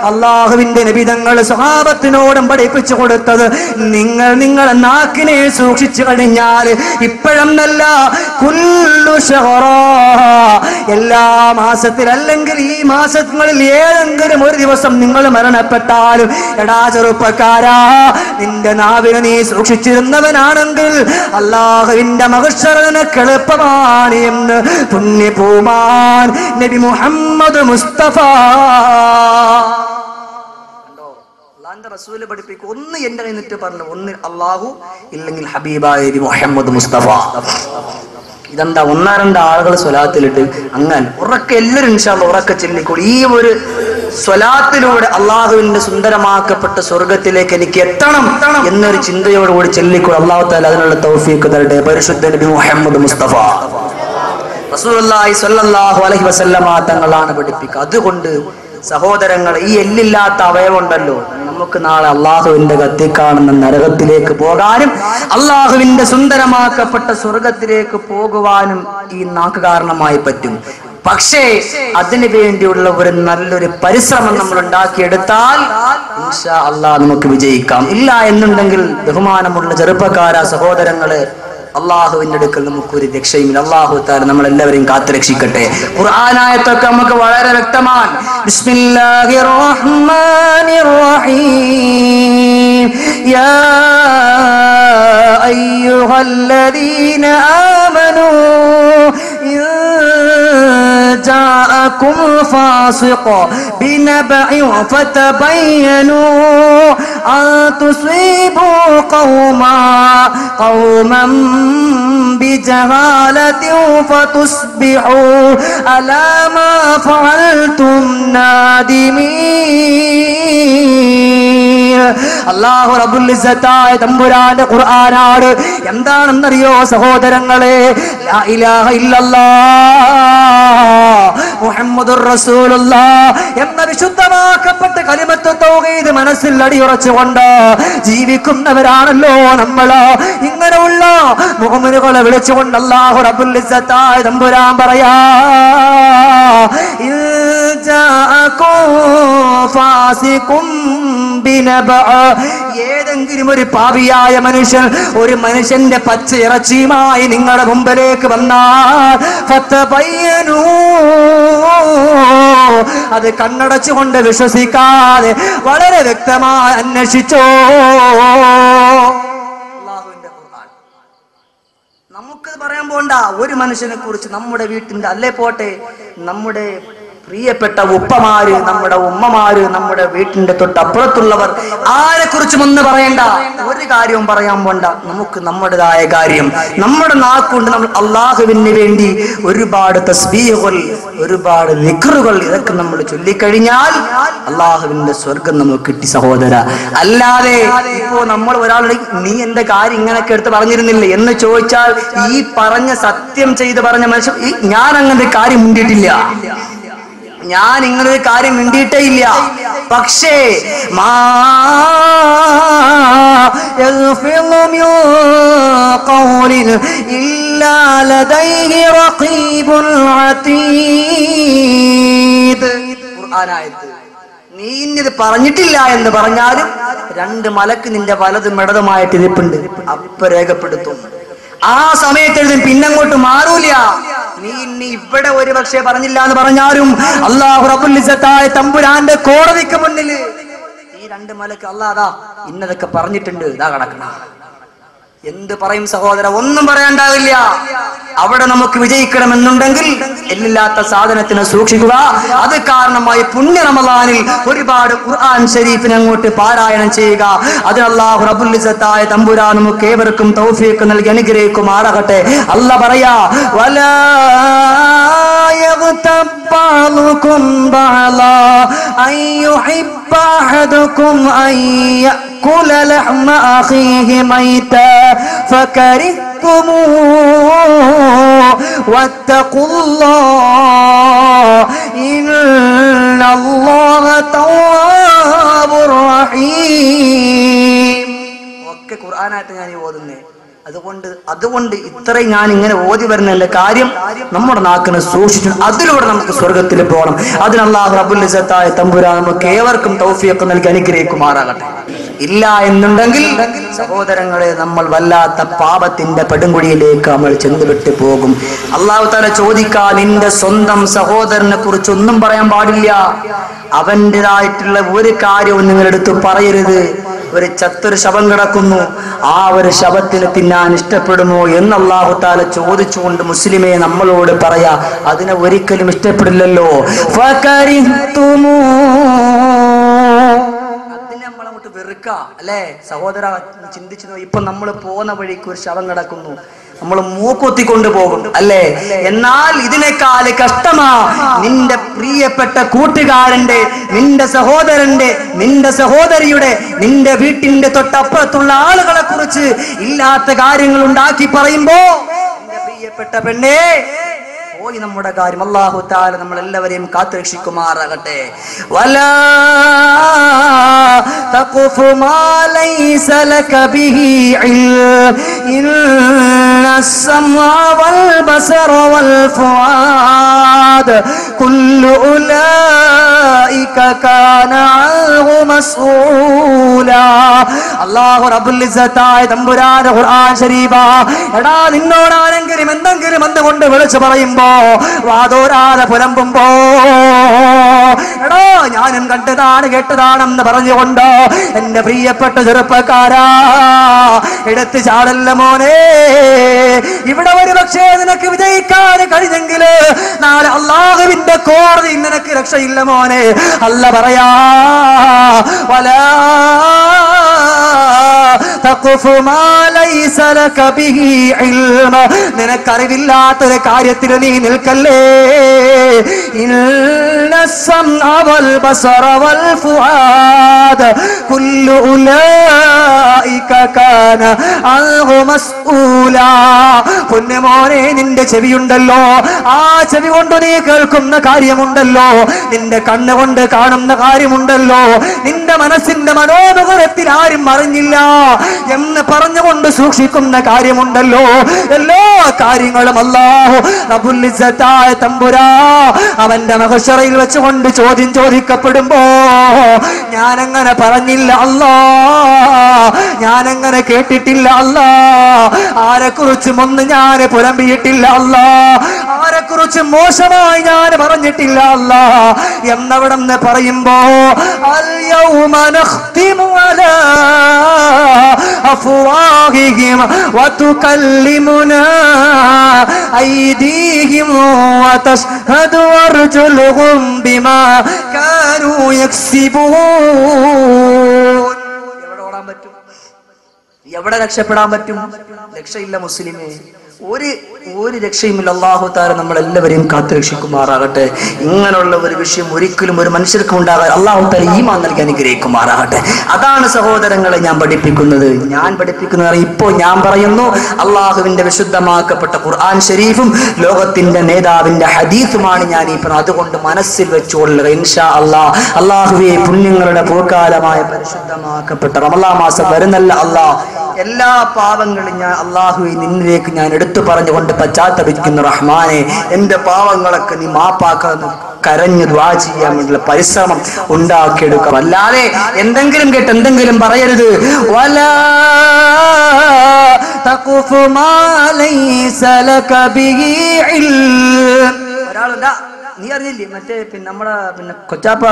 അല്ലാഹുവിന്റെ നബി തങ്ങൾ സ്വഹാബത്തിനോടും പഠിപ്പിച്ചു കൊടുത്തത്, നിങ്ങൾ നിങ്ങളുടെ നാക്കിനെ സൂക്ഷിച്ചു കഴിഞ്ഞാൽ ഇപ്പോഴെന്നല്ല കുല്ലു ശഹറാ, എല്ലാ മാസത്തിൽ അല്ലെങ്കിൽ ഈ മാസങ്ങളിൽ ഏതെങ്കിലും ഒരു ദിവസം നിങ്ങൾ മരണപ്പെട്ടാലും എടാ ചെറുപ്പക്കാരാ, നിന്റെ നാവിനെ നീ സൂക്ഷിച്ചിരുന്നവനാണെങ്കിൽ അല്ലാഹുവിന്റെ മഹ്ശറ നിനക്ക് എളുപ്പമാണ് എന്ന് പുണ്യപൂമാൻ നബി മുഹമ്മദ് മുസ്തഫ റസൂല് പഠിപ്പിക്കും. ഒന്ന് എന്റെ കൈന്നിട്ട് പറഞ്ഞു, ഒന്ന് അല്ലാഹു, ഇല്ലെങ്കിൽ ഹബീബായ മുഹമ്മദ് മുസ്തഫ. ഇതെന്താ ഒന്നാ രണ്ടാ ആളുകൾ സ്വലാത്തിലിട്ട് അങ്ങനെ ഉറക്കെ എല്ലാവരും ഇൻഷാ അല്ലാഹ് ഉറക്കെ ചൊല്ലിക്കോളൂ. ഈ ഒരു സ്വലാത്തിലൂടെ അള്ളാഹുവിന്റെ സുന്ദരമാക്കപ്പെട്ട സ്വർഗത്തിലേക്ക് എനിക്ക് എത്തണം എന്നൊരു ചിന്തയോടുകൂടി ചൊല്ലിക്കോളൂ. അല്ലാഹു തആല അതിനുള്ള തൗഫീഖ് തരട്ടെ. പരിശുദ്ധ നബി മുഹമ്മദ് മുസ്തഫ റസൂലുള്ളാഹി സ്വല്ലല്ലാഹു അലൈഹി വസല്ലമ തങ്ങളാണ് പഠിപ്പിക്കുക. അതുകൊണ്ട് സഹോദരങ്ങൾ, ഈ എല്ലില്ലാത്ത അവയവുണ്ടല്ലോ, നമുക്ക് നാളെ അള്ളാഹുവിന്റെ കത്തിക്കാണുന്ന നരകത്തിലേക്ക് പോകാനും അള്ളാഹുവിന്റെ സുന്ദരമാക്കപ്പെട്ട സ്വർഗത്തിലേക്ക് പോകുവാനും ഈ നാക്ക് കാരണമായി പറ്റും. പക്ഷേ അതിനു വേണ്ടിയുള്ള ഒരു നല്ലൊരു പരിശ്രമം നമ്മൾ ഉണ്ടാക്കിയെടുത്താൽ ഇൻഷാ അല്ലാഹ് നമുക്ക് വിജയിക്കാം. ഇല്ല എന്നുണ്ടെങ്കിൽ ബഹുമാനമുള്ള ചെറുപ്പക്കാര സഹോദരങ്ങളെ, അള്ളാഹുവിന്റെ അടുക്കൽ നമുക്കൊരു രക്ഷയുമില്ല. അള്ളാഹു തആല നമ്മളെല്ലാവരെയും കാത്തുരക്ഷിക്കട്ടെ. ഖുർആനായത്തൊക്കെ നമുക്ക് വളരെ വ്യക്തമാണ്. ബിസ്മില്ലാഹിർ റഹ്മാനിർ റഹീം യാ അയ്യുഹല്ലദീന ആമനൂ جاءكم فاسق بنبأ فتبينوا أن تصيبوا قوما بجهالة فتصبحوا على ما فعلتم نادمين. അല്ലാഹു റബ്ബുൽ ഇസ്സത്തായ തമ്പുരാന്റെ ഖുർആനാണ്. എന്താണെന്നറിയോ സഹോദരങ്ങളെ? ലാ ഇലാഹ ഇല്ലല്ലാഹ് മുഹമ്മദുർ റസൂലുള്ളാഹ് എന്ന വിശുദ്ധമാക്കപ്പെട്ട കലിമത്ത് തൗഹീദ് മനസ്സിൽ അടിയുറച്ചുകൊണ്ട് ജീവിക്കുന്നവരാണല്ലോ നമ്മൾ. ഇങ്ങനെയുള്ള മുഅ്മിനുകളെ വിളിച്ചുകൊണ്ട് അല്ലാഹു റബ്ബുൽ ഇസ്സത്തായ തമ്പുരാൻ പറയാ, ഏതെങ്കിലും ഒരു പാപിയായ മനുഷ്യൻ ഒരു മനുഷ്യന്റെ പച്ച ഇറച്ചിയുമായി നിങ്ങളുടെ മുമ്പിലേക്ക് വന്നാൽ ഫതബയ്യനൂ, അത് കണ്ണടച്ചുകൊണ്ട് വിശ്വസിക്കാതെ വളരെ വ്യക്തമായി അന്വേഷിച്ചോ. നമുക്കത് പറയാൻ പോണ്ട. ഒരു മനുഷ്യനെ കുറിച്ച് നമ്മുടെ വീട്ടിന്റെ അല്ലേ പോട്ടെ, നമ്മുടെ പ്രിയപ്പെട്ട ഉപ്പമാര്, നമ്മുടെ ഉമ്മമാര്, നമ്മുടെ വീട്ടിന്റെ തൊട്ടപ്പുറത്തുള്ളവർ, ആരെ കുറിച്ചും ഒന്ന് പറയണ്ട, ഒരു കാര്യവും പറയാൻ പോണ്ട. നമുക്ക് നമ്മുടേതായ കാര്യം, നമ്മുടെ നാക്കുകൊണ്ട് നമ്മൾ അള്ളാഹുവിന് വേണ്ടി ഒരുപാട് തസ്ബീഹുകൾ, ഒരുപാട് ദിക്റുകൾ, ഇതൊക്കെ നമ്മൾ ചൊല്ലിക്കഴിഞ്ഞാൽ അള്ളാഹുവിന്റെ സ്വർഗം നമുക്ക് കിട്ടി സഹോദര. അല്ലാതെ ഇപ്പോ നമ്മൾ ഒരാളുടെ നീ എന്റെ കാര്യം ഇങ്ങനെയൊക്കെ എടുത്ത് പറഞ്ഞിരുന്നില്ലേ എന്ന് ചോദിച്ചാൽ ഈ പറഞ്ഞ സത്യം ചെയ്ത് പറഞ്ഞ മനുഷ്യൻ ഞാൻ അങ്ങനത്തെ കാര്യം മുണ്ടിട്ടില്ല, ഞാൻ ഇങ്ങനൊരു കാര്യം മിണ്ടിയിട്ടേ ഇല്ല പക്ഷേ മാ യൽഫിളു മിൻ ഖൗലിൻ ഇല്ലാ ലദൈഹി റഖീബുൻ അതീദ്. ഖുർആനായത്ത്. നീ ഇന്നത് പറഞ്ഞിട്ടില്ല എന്ന് പറഞ്ഞാലും 2 മലക്ക് നിന്റെ വലതും ഇടതുമായിട്ട് ഇരിപ്പുണ്ട്, അപ്പ രേഖപ്പെടുത്തും. ആ സമയത്ത് എഴുതും, പിന്നങ്ങോട്ട് മാറൂല. നീ ഇവിടെ ഒരു പക്ഷേ പറഞ്ഞില്ല എന്ന് പറഞ്ഞാലും അല്ലാഹു റബ്ബുൽ ഇസ്സത്തായ തമ്പുരാന്റെ കോടതിക്ക് മുന്നിൽ ഈ 2 മലക്ക് അല്ലാഹ് ഇന്നതൊക്കെ പറഞ്ഞിട്ടുണ്ട്, ഇതാ കിടക്കണം. എന്ത് പറയും സഹോദര? ഒന്നും പറയാണ്ടാവില്ല. അവിടെ നമുക്ക് വിജയിക്കണമെന്നുണ്ടെങ്കിൽ എല്ലില്ലാത്ത സാധനത്തിനെ സൂക്ഷിക്കുക. അത് കാരണമായി പുണ്യ റമളാനിൽ ഒരുപാട് ഖുർആൻ ശരീഫിനെ അങ്ങോട്ട് പാരായണം ചെയ്യുക. അതിന് അല്ലാഹു റബ്ബുൽ ഇസ്സത്തായ തമ്പുരാൻ നമുക്ക് ഏവർക്കും തൗഫീഖ് നൽകി അനുഗ്രഹിക്കുമാറാകട്ടെ. അല്ലാഹ് പറയാ, വലാ യഗ്തബ് ബഅദുകും ബഅദാ അയ്യുഹിബ്ബ അഹദുകും അയ്യഅകുല ലഹ്മ അഖീഹി മൈതാ فكرهتموه واتقوا الله إن الله تواب رحيم. ഒക്കെ ഖുർആനായിട്ട് ഞാൻ ഓതുന്നേ. അതുകൊണ്ട് ഇത്രയും ഞാൻ ഇങ്ങനെ ഓതി വരുന്നതിന്റെ കാര്യം നമ്മുടെ നാക്കിനെ സൂക്ഷിച്ചു, അതിലൂടെ നമുക്ക് സ്വർഗത്തിൽ പോകണം. അതിന് അല്ലാഹു റബ്ബുൽ ഇസ്സത്തായ തമ്പുരാൻ നമുക്ക് ഏവർക്കും തൗഫീഖ് നൽകി അനുഗ്രഹിക്കുമാറാകട്ടെ. ഇല്ല എന്നുണ്ടെങ്കിൽ സഹോദരങ്ങളെ, നമ്മൾ വല്ലാത്ത പാപത്തിന്റെ പെടുങ്കുഴിയിലേക്ക് നമ്മൾ ചെന്നുവിട്ട് പോകും. അല്ലാഹു തആല ചോദിക്കാൻ, നിന്റെ സ്വന്തം സഹോദരനെ കുറിച്ച് ഒന്നും പറയാൻ പാടില്ല. അവൻ്റെതായിട്ടുള്ള ഒരു കാര്യവും നിങ്ങളെടുത്ത് പറയരുത്. ഒരു ചത്തൊരു ശവം കിടക്കുന്നു, ആ ഒരു ശവത്തിന് തിന്നാൻ ഇഷ്ടപ്പെടുമോ എന്ന് അല്ലാഹു തആല ചോദിച്ചുകൊണ്ട് മുസ്ലിമേ നമ്മളോട് പറയാ, അതിനെ ഒരിക്കലും ഇഷ്ടപ്പെടില്ലല്ലോ. നമ്മളങ്ങോട്ട് വെറുക്ക അല്ലേ സഹോദര? ചിന്തിച്ചു, ഇപ്പൊ നമ്മൾ പോകുന്ന വഴിക്ക് ഒരു ശവം കിടക്കുന്നു, നമ്മൾ മൂക്കൊത്തിക്കൊണ്ട് പോകും അല്ലേ? എന്നാൽ ഇതിനേക്കാൾ കഷ്ടമാ നിന്റെ പ്രിയപ്പെട്ട കൂട്ടുകാരന്റെ, നിന്റെ സഹോദരന്റെ, നിന്റെ സഹോദരിയുടെ, നിന്റെ വീട്ടിന്റെ തൊട്ടപ്പുറത്തുള്ള ആളുകളെ കുറിച്ച് ഇല്ലാത്ത കാര്യങ്ങൾ ഉണ്ടാക്കി പറയുമ്പോ, എന്റെ പ്രിയപ്പെട്ട പെണ്ണേ, പോയി നമ്മുടെ കാര്യം. അല്ലാഹു തആല നമ്മളെല്ലാവരെയും കാത്തുരക്ഷിക്കുമാറാകട്ടെ. വലാ തഖഫു മാ ലൈസ ലക ബിഹി ഇൽം ഇന്നസ്-സമഅ വൽ ബസറ വൽ ഫുആദ് കുല്ലു ഉലൈക കാന അൻഹു മസ്ഊലാ. അല്ലാഹു റബ്ബുൽ ഇസ്സത്തായ തമ്പുരാന്റെ ഖുർആൻ ശരീഫ, എടാ നിന്നോട് ആരെങ്കിലും എന്തെങ്കിലും എന്തുകൊണ്ട് വിളിച്ചു പറയുമ്പോ, വാതോരാതെ പുലമ്പുമ്പോ, എടോ ഞാനും കണ്ടതാണ് കേട്ടതാണെന്ന് പറഞ്ഞുകൊണ്ട് എന്റെ പ്രിയപ്പെട്ട ചെറുപ്പക്കാരാ, എടുത്ത് ചാടല്ല മോനെ. ഇവിടെ ഒരു പക്ഷേ നിനക്ക് വിജയിക്കാൻ കഴിഞ്ഞെങ്കില് നാളെ അല്ലാഹുവിന്റെ കോടതി നിനക്ക് രക്ഷയില്ല മോനെ. അല്ല പറയാ, വലാ തഖഫു മാ ലൈസ ലക ബിഹി ഇൽമ, നിനക്കറിവില്ലാത്തൊരു കാര്യത്തിൽ നീ നിൽക്കല്ലേ. ഇന്നസ്-സമഅ വൽ ബസറ വൽ ഫുആദ് കുല്ലു ഉലൈക കാന അൻഹു മസ്ഊലാ. പൊന്നുമോനെ, നിന്റെ ചെവിയുണ്ടല്ലോ, ആ ചെവി കൊണ്ട് നീ കേൾക്കുന്ന കാര്യമുണ്ടല്ലോ, നിന്റെ കണ്ണുകൊണ്ട് കാണുന്ന കാര്യമുണ്ടല്ലോ, നിന്റെ മനസ്സിന്റെ മനോമുഖരത്തിൽ ആരും അറിഞ്ഞില്ല എന്ന് പറഞ്ഞുകൊണ്ട് സൂക്ഷിക്കുന്ന കാര്യമുണ്ടല്ലോ, എല്ലാ കാര്യങ്ങളും അല്ലാഹു റബ്ബുൽ ഇസ്സത്തായ തമ്പുരാ അവന്റെ മഹ്ശറയിൽ വെച്ചുകൊണ്ട് ചോദ്യം ചോദിക്കപ്പെടുമ്പോ, ഞാനങ്ങനെ പറഞ്ഞില്ല അല്ലാ, ഞാനങ്ങനെ കേട്ടിട്ടില്ല അല്ലാ, ആരെക്കുറിച്ചും ഒന്നും ഞാൻ പുലമ്പിയിട്ടില്ല അല്ലാ, ആരെക്കുറിച്ചും മോശമായി ഞാൻ പറഞ്ഞിട്ടില്ല അല്ലാ എന്നവിടം പറയുമ്പോ, അൽ യൗമ നഖ്തിമു അലാ അഫ്വാഹിഹിം വതുകല്ലിമുനാ അയ്ദീഹിം വതശ്ഹദു അർജുലുഹും ബിമാ കാനൂ യക്സിബൂൻ. എവിടെ ഓടാൻ പറ്റും? എവിടെ രക്ഷപ്പെടാൻ പറ്റും? രക്ഷയില്ല മുസ്ലിമേ. ഒരു രക്ഷയുമില്ല. അല്ലാഹു തആല നമ്മളെല്ലാവരെയും കാത്തുരക്ഷിക്കുമാറാകട്ടെ. ഇങ്ങനെയുള്ള ഒരു വിഷയം ഒരിക്കലും ഒരു മനുഷ്യർക്കും ഉണ്ടാകാൻ അല്ലാഹു തആല ഈമാൻ നൽകി അനുഗ്രഹിക്കുമാറാകട്ടെ. അതാണ് സഹോദരങ്ങളെ ഞാൻ പഠിപ്പിക്കുന്നത്. ഇപ്പോൾ ഞാൻ പറയുന്നു, അള്ളാഹുവിന്റെ വിശുദ്ധമാക്കപ്പെട്ട ഖുർആൻ ഷരീഫും ലോകത്തിന്റെ നേതാവിന്റെ ഹദീസുമാണ് ഞാൻ ഈ പറഞ്ഞത്. അതുകൊണ്ട് മനസ്സിൽ വെച്ചുകൊള്ളുക ഇൻഷാ അല്ലാഹ്. അള്ളാഹുവേ, പുണ്യങ്ങളുടെ പൂക്കാലമായ പരിശുദ്ധമാക്കപ്പെട്ട റമളാൻ മാസം വരുന്നല്ല അല്ലാഹ്, എല്ലാ പാവങ്ങളും ഞാൻ അള്ളാഹുവെ നിന്നിലേക്ക് ഞാൻ എടുത്തു പറഞ്ഞുകൊണ്ട് പശ്ചാത്തപിക്കുന്നു. റഹ്മാനെ, എന്റെ പാവങ്ങളൊക്കെ നീ മാപ്പാക്കണം. കരഞ്ഞു ദുആ ചെയ്യാൻ വേണ്ടിയുള്ള പരിശ്രമം ഉണ്ടാക്കിയെടുക്കാം. അല്ലാതെ എന്തെങ്കിലും കേട്ട് എന്തെങ്കിലും പറയരുത്. വലാ തഖുഫു മാ ലൈസ ലക ബിഹി ഇൽം. ഒരാളുണ്ടാ, നീ അറിഞ്ഞില്ലേ മറ്റേ നമ്മുടെ കൊച്ചാപ്പ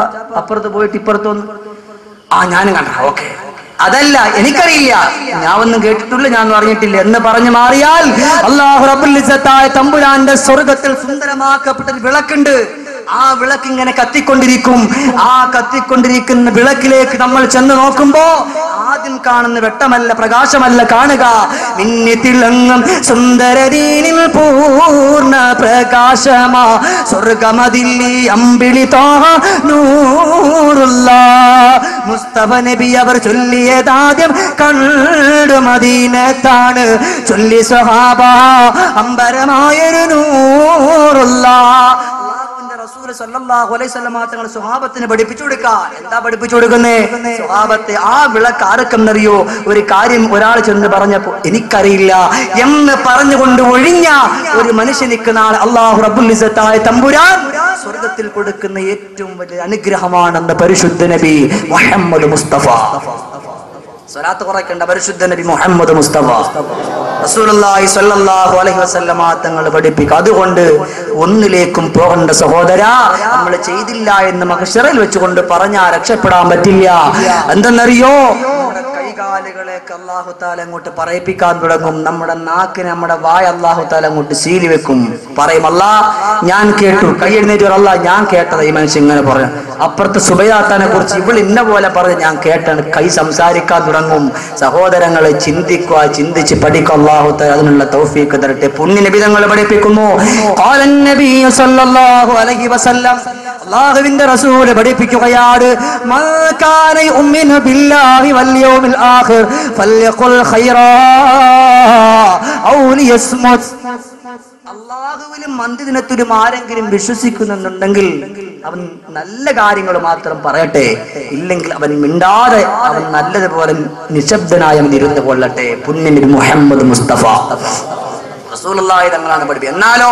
അപ്പുറത്ത് പോയിട്ട് ഇപ്പുറത്ത് വന്നു, ഞാനും കണ്ട, ഓക്കെ അതല്ല എനിക്കറിയില്ല, ഞാൻ ഒന്നും കേട്ടിട്ടില്ല, ഞാൻ അറിഞ്ഞിട്ടില്ല എന്ന് പറഞ്ഞു മാറിയാൽ അല്ലാഹു റബ്ബുൽ ഇസ്സത്തായ തമ്പുരാന്റെ സ്വർഗ്ഗത്തിൽ സുന്ദരമാക്കപ്പെട്ട ഒരു വിളക്കുണ്ട്. ആ വിളക്ക് ഇങ്ങനെ കത്തിക്കൊണ്ടിരിക്കും. ആ കത്തിക്കൊണ്ടിരിക്കുന്ന വിളക്കിലേക്ക് നമ്മൾ ചെന്ന് നോക്കുമ്പോ ആദ്യം കാണുന്ന വെട്ടമല്ല, പ്രകാശമല്ല കാണുക, മിന്നിത്തിളങ്ങും സുന്ദരദീനിൽ പൂർണ്ണ പ്രകാശമാ സ്വർഗ്ഗമതില്ലി അമ്പിളി തോഹ നൂറുല്ലാഹ്. മുസ്തഫ നബി അവർ ചൊല്ലിയതാദ്യം കണ്ടു മദീനത്താണ്. ചൊല്ലി സ്വഹാബ അമ്പരമായൊരു നൂറുല്ലാഹ്. റസൂൽ സല്ലല്ലാഹു അലൈഹി വസല്ലം തങ്ങൾ സ്വഹാബത്തിന് പഠിപ്പിച്ചു കൊടുക്കുക. എന്താ പഠിപ്പിച്ചു കൊടുക്കുന്നേ? സ്വഹാബത്തെ ആ വിളക്ക് ആർക്കെന്നറിയോ? ഒരു കാര്യം ഒരാൾ ചെന്ന് പറഞ്ഞപ്പോ എനിക്കറിയില്ല എന്ന് പറഞ്ഞുകൊണ്ട് ഒഴിഞ്ഞ ഒരു മനുഷ്യനിക്ക് നാളെ അല്ലാഹു റബ്ബുൽ ഇസ്സത്തായ തമ്പുരാൻ സ്വർഗ്ഗത്തിൽ കൊടുക്കുന്ന ഏറ്റവും വലിയ അനുഗ്രഹമാണെന്ന് പരിശുദ്ധ നബി മുഹമ്മദ് മുസ്തഫ. സ്വലാത്ത് കുറയ്ക്കേണ്ട പരിശുദ്ധ നബി മുഹമ്മദ് മുസ്തഫ റസൂലുള്ളാഹി സ്വല്ലല്ലാഹു അലൈഹി വസല്ലം തങ്ങൾ പഠിപ്പിക്കുക. അതുകൊണ്ട് ഒന്നിലേക്കും പോകേണ്ട സഹോദരാ, നമ്മൾ ചെയ്തില്ല എന്ന് മഹ്ശറിൽ വെച്ചുകൊണ്ട് പറഞ്ഞാൽ രക്ഷപ്പെടാൻ പറ്റില്ല. എന്തെന്നറിയോ? കൈകാലുകളെയൊക്കെ അല്ലാഹു തആല അങ്ങോട്ട് പറയിപ്പിക്കാൻ തുടങ്ങും. നമ്മുടെ നാക്കിനെ, നമ്മുടെ വായ അല്ലാഹു തആല അങ്ങോട്ട് സീലി വെക്കും. പറയും, അല്ലാഹ് ഞാൻ കേട്ടു. കൈ എഴുന്നേറ്റ് അല്ലാഹ് ഞാൻ കേട്ടത് ഈ മനുഷ്യൻ ഇങ്ങനെ പറഞ്ഞു. അപ്പുറത്ത് സുബൈയാത്താനെ കുറിച്ച് ഇവൾ ഇന്ന പോലെ പറഞ്ഞ് ഞാൻ കേട്ടാണ്. കൈ സംസാരിക്കാൻ തുടങ്ങും. സഹോദരങ്ങളെ, ചിന്തിക്കുക, ചിന്തിച്ച് പഠിക്കുക. അല്ലാഹു തആല അതിനുള്ള തൗഫീഖ് തരട്ടെ. പുണ്യ നബി തങ്ങൾ പഠിപ്പിക്കുന്നു, ഖാലൻ നബി സല്ലല്ലാഹു അലൈഹി വസല്ലം, അല്ലാഹുവിന്റെ റസൂൽ പഠിപ്പിക്കുകയാണ്, മൻ കാന യുമിനു ബില്ലാഹി വൽ യൗമിൽ ആഖിർ ഫൽയഖുൽ ഖൈറാ ഔ ലിയസ്മുത്. അല്ലാഹുവിലും അന്ത്യദിനത്തിലും ആരെങ്കിലും വിശ്വസിക്കുന്നുണ്ടെങ്കിൽ അവൻ നല്ല കാര്യങ്ങൾ മാത്രം പറയട്ടെ, ഇല്ലെങ്കിൽ അവൻ മിണ്ടാതെ അവൻ നല്ലതുപോലെ നിശബ്ദനായി അവൻ ഇരുന്നു കൊള്ളട്ടെ. പുണ്യനബി മുഹമ്മദ് മുസ്തഫ റസൂലുള്ളാഹി തങ്ങളാണ് പഠിപ്പിച്ചത്. എന്നാലോ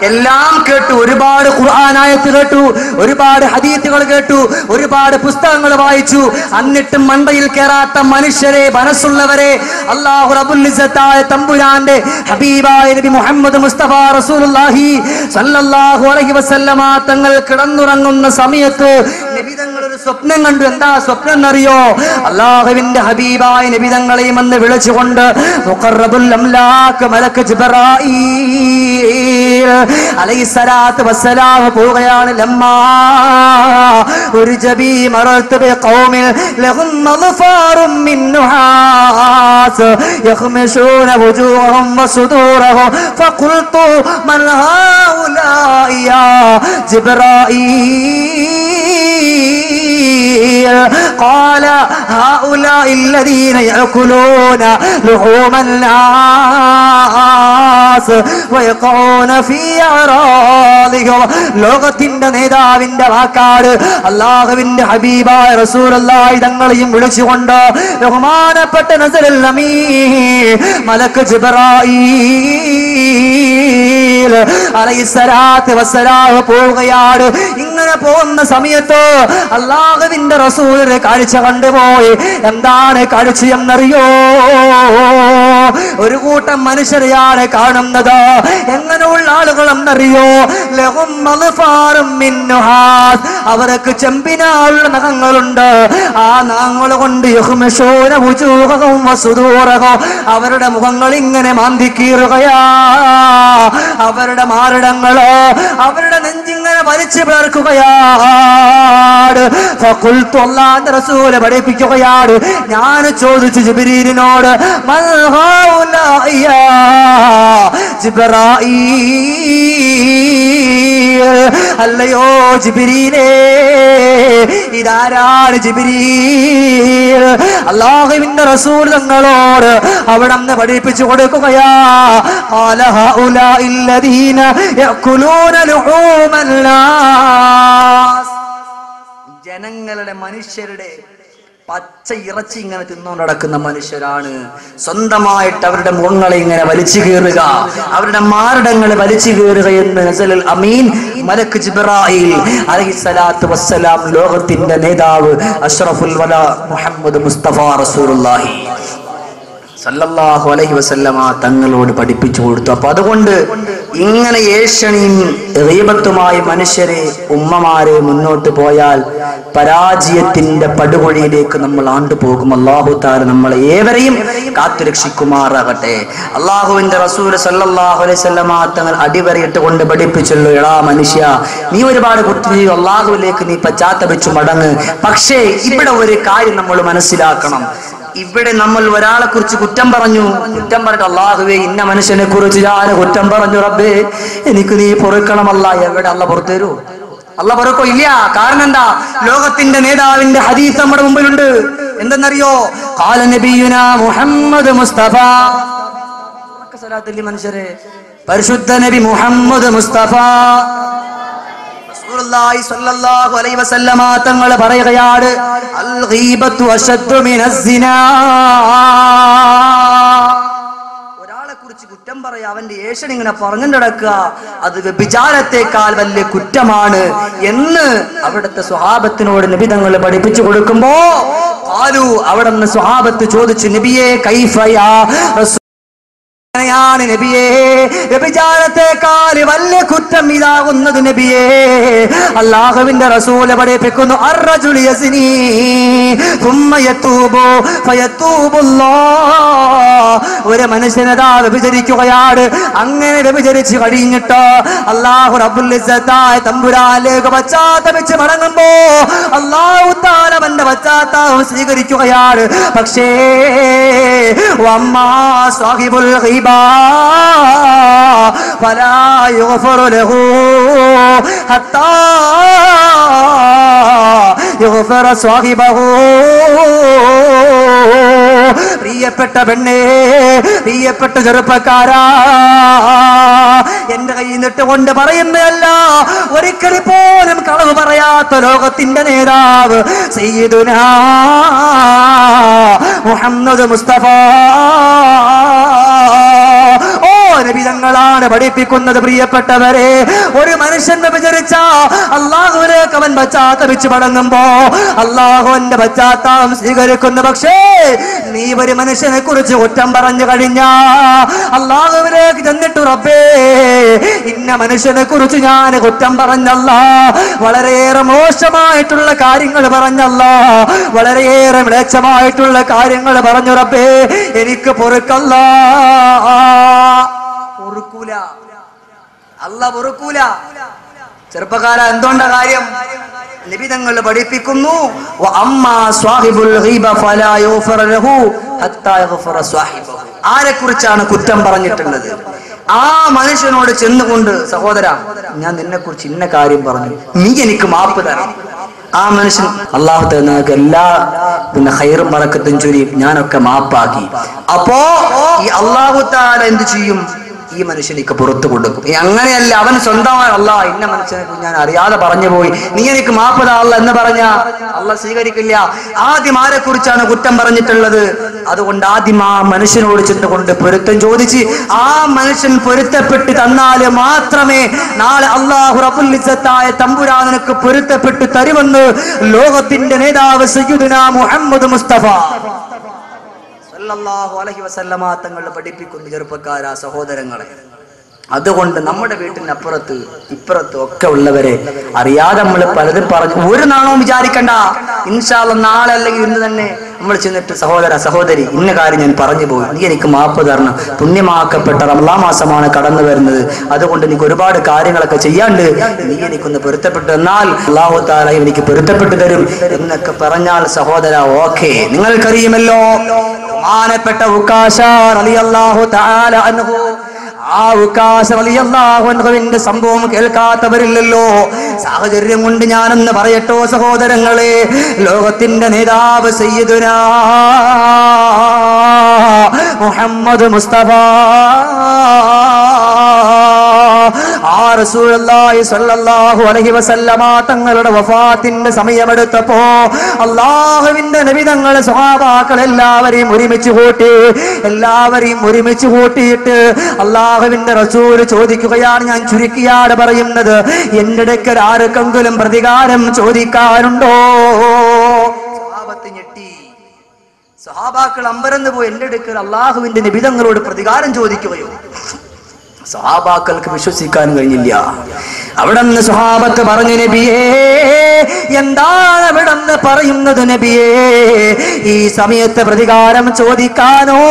എല്ലാം കേട്ടു, ഒരുപാട് ഖുർആൻ ആയത്ത് കേട്ടു, ഒരുപാട് ഹദീസുകൾ കേട്ടു, ഒരുപാട് പുസ്തകങ്ങൾ വായിച്ചു, എന്നിട്ടും മണ്ടയിൽ കേറാത്ത മനുഷ്യരെ, മനസ്സുള്ളവരെ അല്ലാഹു റബ്ബുൽ ഇസ്സത്തായ തമ്പുരാന്റെ ഹബീബായ നബി മുഹമ്മദ് മുസ്തഫ റസൂലുള്ളാഹി സ്വല്ലല്ലാഹു അലൈഹി വസല്ലമ തങ്ങൾ കിടന്നുറങ്ങുന്ന സമയത്ത് നബി തങ്ങൾ ഒരു സ്വപ്നം കണ്ടു. എന്താ സ്വപ്നം എന്നറിയോ? അല്ലാഹുവിന്റെ ഹബീബായ നബി തങ്ങളെയും എന്ന് വിളിച്ചുകൊണ്ട് മുഖറബുൽ അംലാക്ക് മലക്ക് ജിബ്രീൽ അലൈഹിസ്സലാത്തു വസ്സലാം പോവുകയാണ്. ലമ്മാ ഉർജബി മറത്തു ബിഖൗമിൻ ലഹും മഗ്ഫാറും മിൻ നുഹാസ് യഖ്മശൂന വുജൂഹും വസുദൂറഹും ഫഖുൽതു മൻ ഹൗലാഇ യാ ജിബ്രീൽ قال هؤلاء الذين يأكلون لحوم الناس ويقعون في أعراضهم. ലോകത്തിന്റെ നേതാവിന്റെ വാക്കാട് അല്ലാഹുവിന്റെ ഹബീബായ റസൂലുള്ളാഹി തങ്ങളെയും വിളിച്ചുകൊണ്ട് ബഹുമാനപ്പെട്ട നസറുൽ അമീൻ മലക്ക് ജിബ്രീൽ അലൈഹിസ്സലാത്തു വസ്സലാം പോവുകയാണ്. ഇങ്ങനെ പോകുന്ന സമയത്ത് അല്ലാഹുവിന്റെ റസൂൽ കാഴ്ച കണ്ടുപോയി. എന്താണ് കാഴ്ച എന്നറിയോ? ഒരു കൂട്ടം മനുഷ്യരെയാണ് കാണുന്നത്. എങ്ങനെയുള്ള ആളുകൾ എന്നറിയോ? ലഹും മഗ്ഫാറും മിൻ നുഹാസ്, അവർക്ക് ചെമ്പിനാലുള്ള നഖങ്ങളുണ്ട്. ആ നഖങ്ങൾ കൊണ്ട് യഖ്മശൂന വുജൂഹും വസുദൂറഹും, അവരുടെ മുഖങ്ങൾ ഇങ്ങനെ മാന്തിക്കീറുകയാ. അവരുടെ മാറിടങ്ങള്, അവരുടെ നെഞ്ചിങ്ങനെ വലിച്ചു പിളർക്കുകയാണ്. അല്ലാഹുവിന്റെ റസൂൽ പഠിപ്പിക്കുകയാണ്. ഞാൻ ചോദിച്ചു ജിബ്രീലിനോട്, മൽ ഹൗലാഇയാ ജിബ്രായീൽ, അല്ലയോ ജിബ്രീലേ, ഇതാരാണ് ജിബ്രീൽ? അല്ലാഹുവിന്റെ റസൂൽ തങ്ങളോട് അവിടുന്ന് പഠിപ്പിച്ചു കൊടുക്കുകയാ. ഖാല ഹൗലാഇല്ലദീന യഅകുലൂന ലുഹൂമൻ നാസ്, ജനങ്ങളുടെ മനുഷ്യരുടെ പച്ച ഇറച്ചി ഇങ്ങനെ തിന്നുകൊണ്ട് നടക്കുന്ന മനുഷ്യരാണ്. സ്വന്തമായിട്ട് അവരുടെ മുഖങ്ങളെ ഇങ്ങനെ വലിച്ചു കീറുക, അവരുടെ മാരടങ്ങൾ വലിച്ചു കീറുക എന്ന് നസലുൽ അമീൻ മലക്ക് ജിബ്രായീൽ അലൈഹിസ്സലാത്തു വസ്സലാം, ലോകത്തിന്റെ നേതാവ് അഷ്റഫുൽ വലാ മുഹമ്മദ് മുസ്തഫ റസൂലുള്ളാഹി സല്ലല്ലാഹു അലൈഹി വസല്ലമ തങ്ങളോട് പഠിപ്പിച്ചു കൊടുത്തു. അപ്പൊ അതുകൊണ്ട് ഇങ്ങനെ ഏഷണിയും ഗീബത്തുമായി മനുഷ്യരെ ഉമ്മമാരെ മുന്നോട്ട് പോയാൽ പരാജയത്തിന്റെ പടുകുഴിയിലേക്ക് നമ്മൾ ആണ്ടുപോകും. അല്ലാഹു തആല നമ്മളെ ഏവരെയും കാത്തുരക്ഷിക്കുമാറാകട്ടെ. അല്ലാഹുവിന്റെ റസൂൽ സല്ലല്ലാഹു അലൈഹി വസല്ലമ തങ്ങൾ അടിവരയിട്ട് കൊണ്ട് പഠിപ്പിച്ചല്ലോ, എടാ മനുഷ്യ, നീ ഒരുപാട് കുറ്റം ചെയ്തു, അല്ലാഹുവിലേക്ക് നീ പശ്ചാത്തപിച്ചു മടങ്ങ്. പക്ഷേ ഇവിടെ ഒരു കാര്യം നമ്മൾ മനസ്സിലാക്കണം. ഇവിടെ നമ്മൾ ഒരാളെ കുറിച്ച് കുറ്റം പറഞ്ഞു, കുറ്റം പറഞ്ഞിട്ട് അല്ലാഹുവേ ഇന്ന മനുഷ്യനെ കുറിച്ച് ഞാൻ കുറ്റം പറഞ്ഞു റബ്ബേ, എനിക്ക് നീ പൊറുക്കണമല്ല. എവിടെ അല്ല പുറത്തു തരൂ? അല്ല പൊറുക്കോ? ഇല്ല. കാരണം എന്താ? ലോകത്തിന്റെ നേതാവിന്റെ ഹദീസ് നമ്മുടെ മുമ്പിലുണ്ട്. എന്തെന്നറിയോ? ഖാല നബിയുനാ മുഹമ്മദ് മുസ്തഫ, മനുഷ്യരെ പരിശുദ്ധ നബി മുഹമ്മദ് മുസ്തഫ റസൂലുള്ളാഹി സ്വല്ലല്ലാഹു അലൈഹി വസല്ലമ തങ്ങൾ പറയുകയാണ്, അൽ ഗീബത്തു അശദ്ദു മിനസ് സിനാ. ഒരാളെ കുറിച്ച് കുറ്റം പറയാ, അവന്റെ ഏഷണി ഇങ്ങനെ പറഞ്ഞു നടക്കുക, അത് വ്യഭിചാരത്തെക്കാൾ വലിയ കുറ്റമാണ് എന്ന് അവിടുത്തെ സ്വഹാബത്തിനോട് നബി തങ്ങൾ പഠിപ്പിച്ചു കൊടുക്കുമ്പോ അവിടുന്ന് സ്വഹാബത്ത് ചോദിച്ചു, നബിയെ കൈഫയാ നബിയേ, വ്യഭിചാരത്തെക്കാൾ വലിയ കുറ്റം ഇതാകുന്നത് നബിയേ? അല്ലാഹുവിന്റെ റസൂൽ പഠിപ്പിക്കുന്നു, അർറജുലു യസ്നി ثم يتوب فيتوب الله. ഒരു മനുഷ്യനതാ വ്യഭിചരിക്കുകയാണ്. അങ്ങനെ വ്യഭിചരിച്ചു കഴിഞ്ഞിട്ട് അല്ലാഹു റബ്ബുൽ ഇസ്സത്തായ തമ്പുരാനിലേക്ക് പശ്ചാത്തപിച്ച് മടങ്ങുമ്പോ അല്ലാഹു തആല അവന്റെ പശ്ചാത്താപം സ്വീകരിക്കുകയാണ്. പക്ഷേ വമ്മാ സാഹിബുൽ ഗീബ فلا يغفر له حتى يغفر صاحبه. പ്രിയപ്പെട്ട പെണ്ണേ, പ്രിയപ്പെട്ട ചെറുപ്പക്കാരാ, എന്റെ കയ്യിൽ നിട്ടുകൊണ്ട് പറയുന്നതല്ല, ഒരിക്കൽ പോലും കളവ് പറയാത്ത ലോകത്തിന്റെ നേതാവ് സയ്യിദുനാ മുഹമ്മദ് മുസ്തഫ നബി തങ്ങളാണ് പഠിപ്പിക്കുന്നത്. പ്രിയപ്പെട്ടവരെ, ഒരു മനുഷ്യൻ വിചരിച്ച അല്ലാഹുവിലേക്ക് അവൻ പശ്ചാത്തപിച്ച് മടങ്ങുമ്പോ അല്ലാഹുവിന്റെ പശ്ചാത്താപം സ്വീകരിക്കുന്നു. പക്ഷേ നീ ഒരു മനുഷ്യനെ കുറിച്ച് കുറ്റം പറഞ്ഞു കഴിഞ്ഞാ അല്ലാഹുവിലേക്ക് ചെന്നിട്ട് റബ്ബേ ഇന്ന മനുഷ്യനെ കുറിച്ച് ഞാൻ കുറ്റം പറഞ്ഞല്ല, വളരെയേറെ മോശമായിട്ടുള്ള കാര്യങ്ങൾ പറഞ്ഞല്ല, വളരെയേറെ മ്ലേച്ഛമായിട്ടുള്ള കാര്യങ്ങൾ പറഞ്ഞു റബ്ബേ, എനിക്ക് പൊറുക്കല്ല. പൊറുക്കൂല, അല്ല പൊറുക്കൂല. ചെറുപ്പക്കാര, എന്തുകൊണ്ട കാര്യം? നബി തങ്ങൾ പഠിപ്പിക്കുന്നു, ആരെ കുറിച്ചാണ് കുറ്റം പറഞ്ഞിട്ടുള്ളത്? ആ മനുഷ്യനോട് ചെന്നുകൊണ്ട്, സഹോദര, ഞാൻ നിന്നെ കുറിച്ച് ഇന്ന കാര്യം പറഞ്ഞു, നീ എനിക്ക് മാപ്പ് തരണം. ആ മനുഷ്യൻ അല്ലാഹു തആല എല്ലാ ഖൈറും ബറക്കത്തും ചൊരി ഞാനൊക്കെ മാപ്പാക്കി. അപ്പോ ഈ അല്ലാഹു തആല എന്ത് ചെയ്യും? ഈ മനുഷ്യനിക്ക് പുറത്തു കൊടുക്കും. അങ്ങനെയല്ല, അവൻ സ്വന്തമായി അല്ലാഹ് ഇന്ന മനുഷ്യനെ ഞാൻ അറിയാതെ പറഞ്ഞു പോയി, നീ എനിക്ക് മാപ്പ് താ അല്ലാഹ് എന്ന് പറഞ്ഞ അല്ലാഹ് സ്വീകരിക്കില്ല. ആദ്യം ആരെ കുറിച്ചാണ് കുറ്റം പറഞ്ഞിട്ടുള്ളത്? അതുകൊണ്ട് ആദ്യം ആ മനുഷ്യനോട് ചെന്നുകൊണ്ട് പൊരുത്തം ചോദിച്ച് ആ മനുഷ്യൻ പൊരുത്തപ്പെട്ട് തന്നാൽ മാത്രമേ നാളെ അല്ലാഹു റബ്ബുൽ ഇസ്സത്തായ തമ്പുരാൻ നിനക്ക് പൊരുത്തപ്പെട്ട് തരുമെന്ന് ലോകത്തിന്റെ നേതാവ് സയ്യിദുനാ മുഹമ്മദ് മുസ്തഫ സല്ലല്ലാഹു അലൈഹി വസല്ലമ തങ്ങൾ പഠിപ്പിക്കുന്നു. ചെറുപ്പക്കാരാ, സഹോദരങ്ങളെ, അതുകൊണ്ട് നമ്മുടെ വീട്ടിനപ്പുറത്ത് ഇപ്പുറത്ത് ഒക്കെ ഉള്ളവരെ അറിയാതെ നമ്മൾ പലതും പറഞ്ഞു ഒരു നാണവും വിചാരിക്കണ്ട. ഇൻഷാ അല്ലാഹ് നാളെ അല്ലെങ്കിൽ ഇന്ന് തന്നെ നമ്മൾ ചെന്നിട്ട് സഹോദര സഹോദരി ഇന്ന കാര്യം ഞാൻ പറഞ്ഞു പോയി, നീ എനിക്ക് മാപ്പ് തരണം, പുണ്യമാക്കപ്പെട്ട റമളാൻ മാസമാണ് കടന്നു വരുന്നത്, അതുകൊണ്ട് എനിക്ക് ഒരുപാട് കാര്യങ്ങളൊക്കെ ചെയ്യാണ്ട്, നീ എനിക്കൊന്ന് പൊരുത്തപ്പെട്ടു എന്നാൽ അല്ലാഹു തആല എനിക്ക് പൊരുത്തപ്പെട്ടു തരും എന്നൊക്കെ പറഞ്ഞാൽ സഹോദര ഓക്കെ. നിങ്ങൾക്കറിയുമല്ലോ ബഹുമാനപ്പെട്ട ഉക്കാശ റളിയല്ലാഹു തആല അൻഹു, ആ ഉക്കാശ റളിയല്ലാഹു അൻഹുവിന്റെ സംഭവം കേൾക്കാത്തവരില്ലല്ലോ. സാഹചര്യം കൊണ്ട് ഞാനൊന്ന് പറയട്ടോ സഹോദരങ്ങളെ, ലോകത്തിന്റെ നേതാവ് സയ്യിദുനാ മുഹമ്മദ് മുസ്തഫ ആ റസൂലുള്ളാഹി സ്വല്ലല്ലാഹു അലൈഹി വസല്ലമ തങ്ങളുടെ വഫാത്തിന്റെ സമയമെടുത്തപ്പോ അല്ലാഹുവിന്റെ നബി തങ്ങളെ സ്വഹാബാക്കൾ എല്ലാവരെയും ഒരുമിച്ച് കൂട്ടിയിട്ട് അല്ലാഹുവിന്റെ റസൂൽ ചോദിക്കുകയാണ്, ഞാൻ ചുരുക്കിയാണ് പറയുന്നത്, എന്റെ അടുക്കൽ ആർക്കെങ്കിലും പ്രതികാരം ചോദിക്കാനുണ്ടോ? സ്വഹാബത്ത് ഞെട്ടി, സ്വഹാബാക്കൾ അമ്പരന്ന് പോയി, എന്റെ അടുക്കൽ അല്ലാഹുവിന്റെ നബി തങ്ങളോട് പ്രതികാരം ചോദിക്കുകയോ? സ്വഹാബാക്കൾക്ക് വിശ്വസിക്കാൻ കഴിഞ്ഞില്ല. അവിടെന്ന് സ്വഹാബത്ത് പറഞ്ഞു, നബിയേ എന്താണ് അവിടെന്ന് പറയുന്നത് നബിയേ? ഈ സമയത്ത് പ്രതികാരം ചോദിക്കാനോ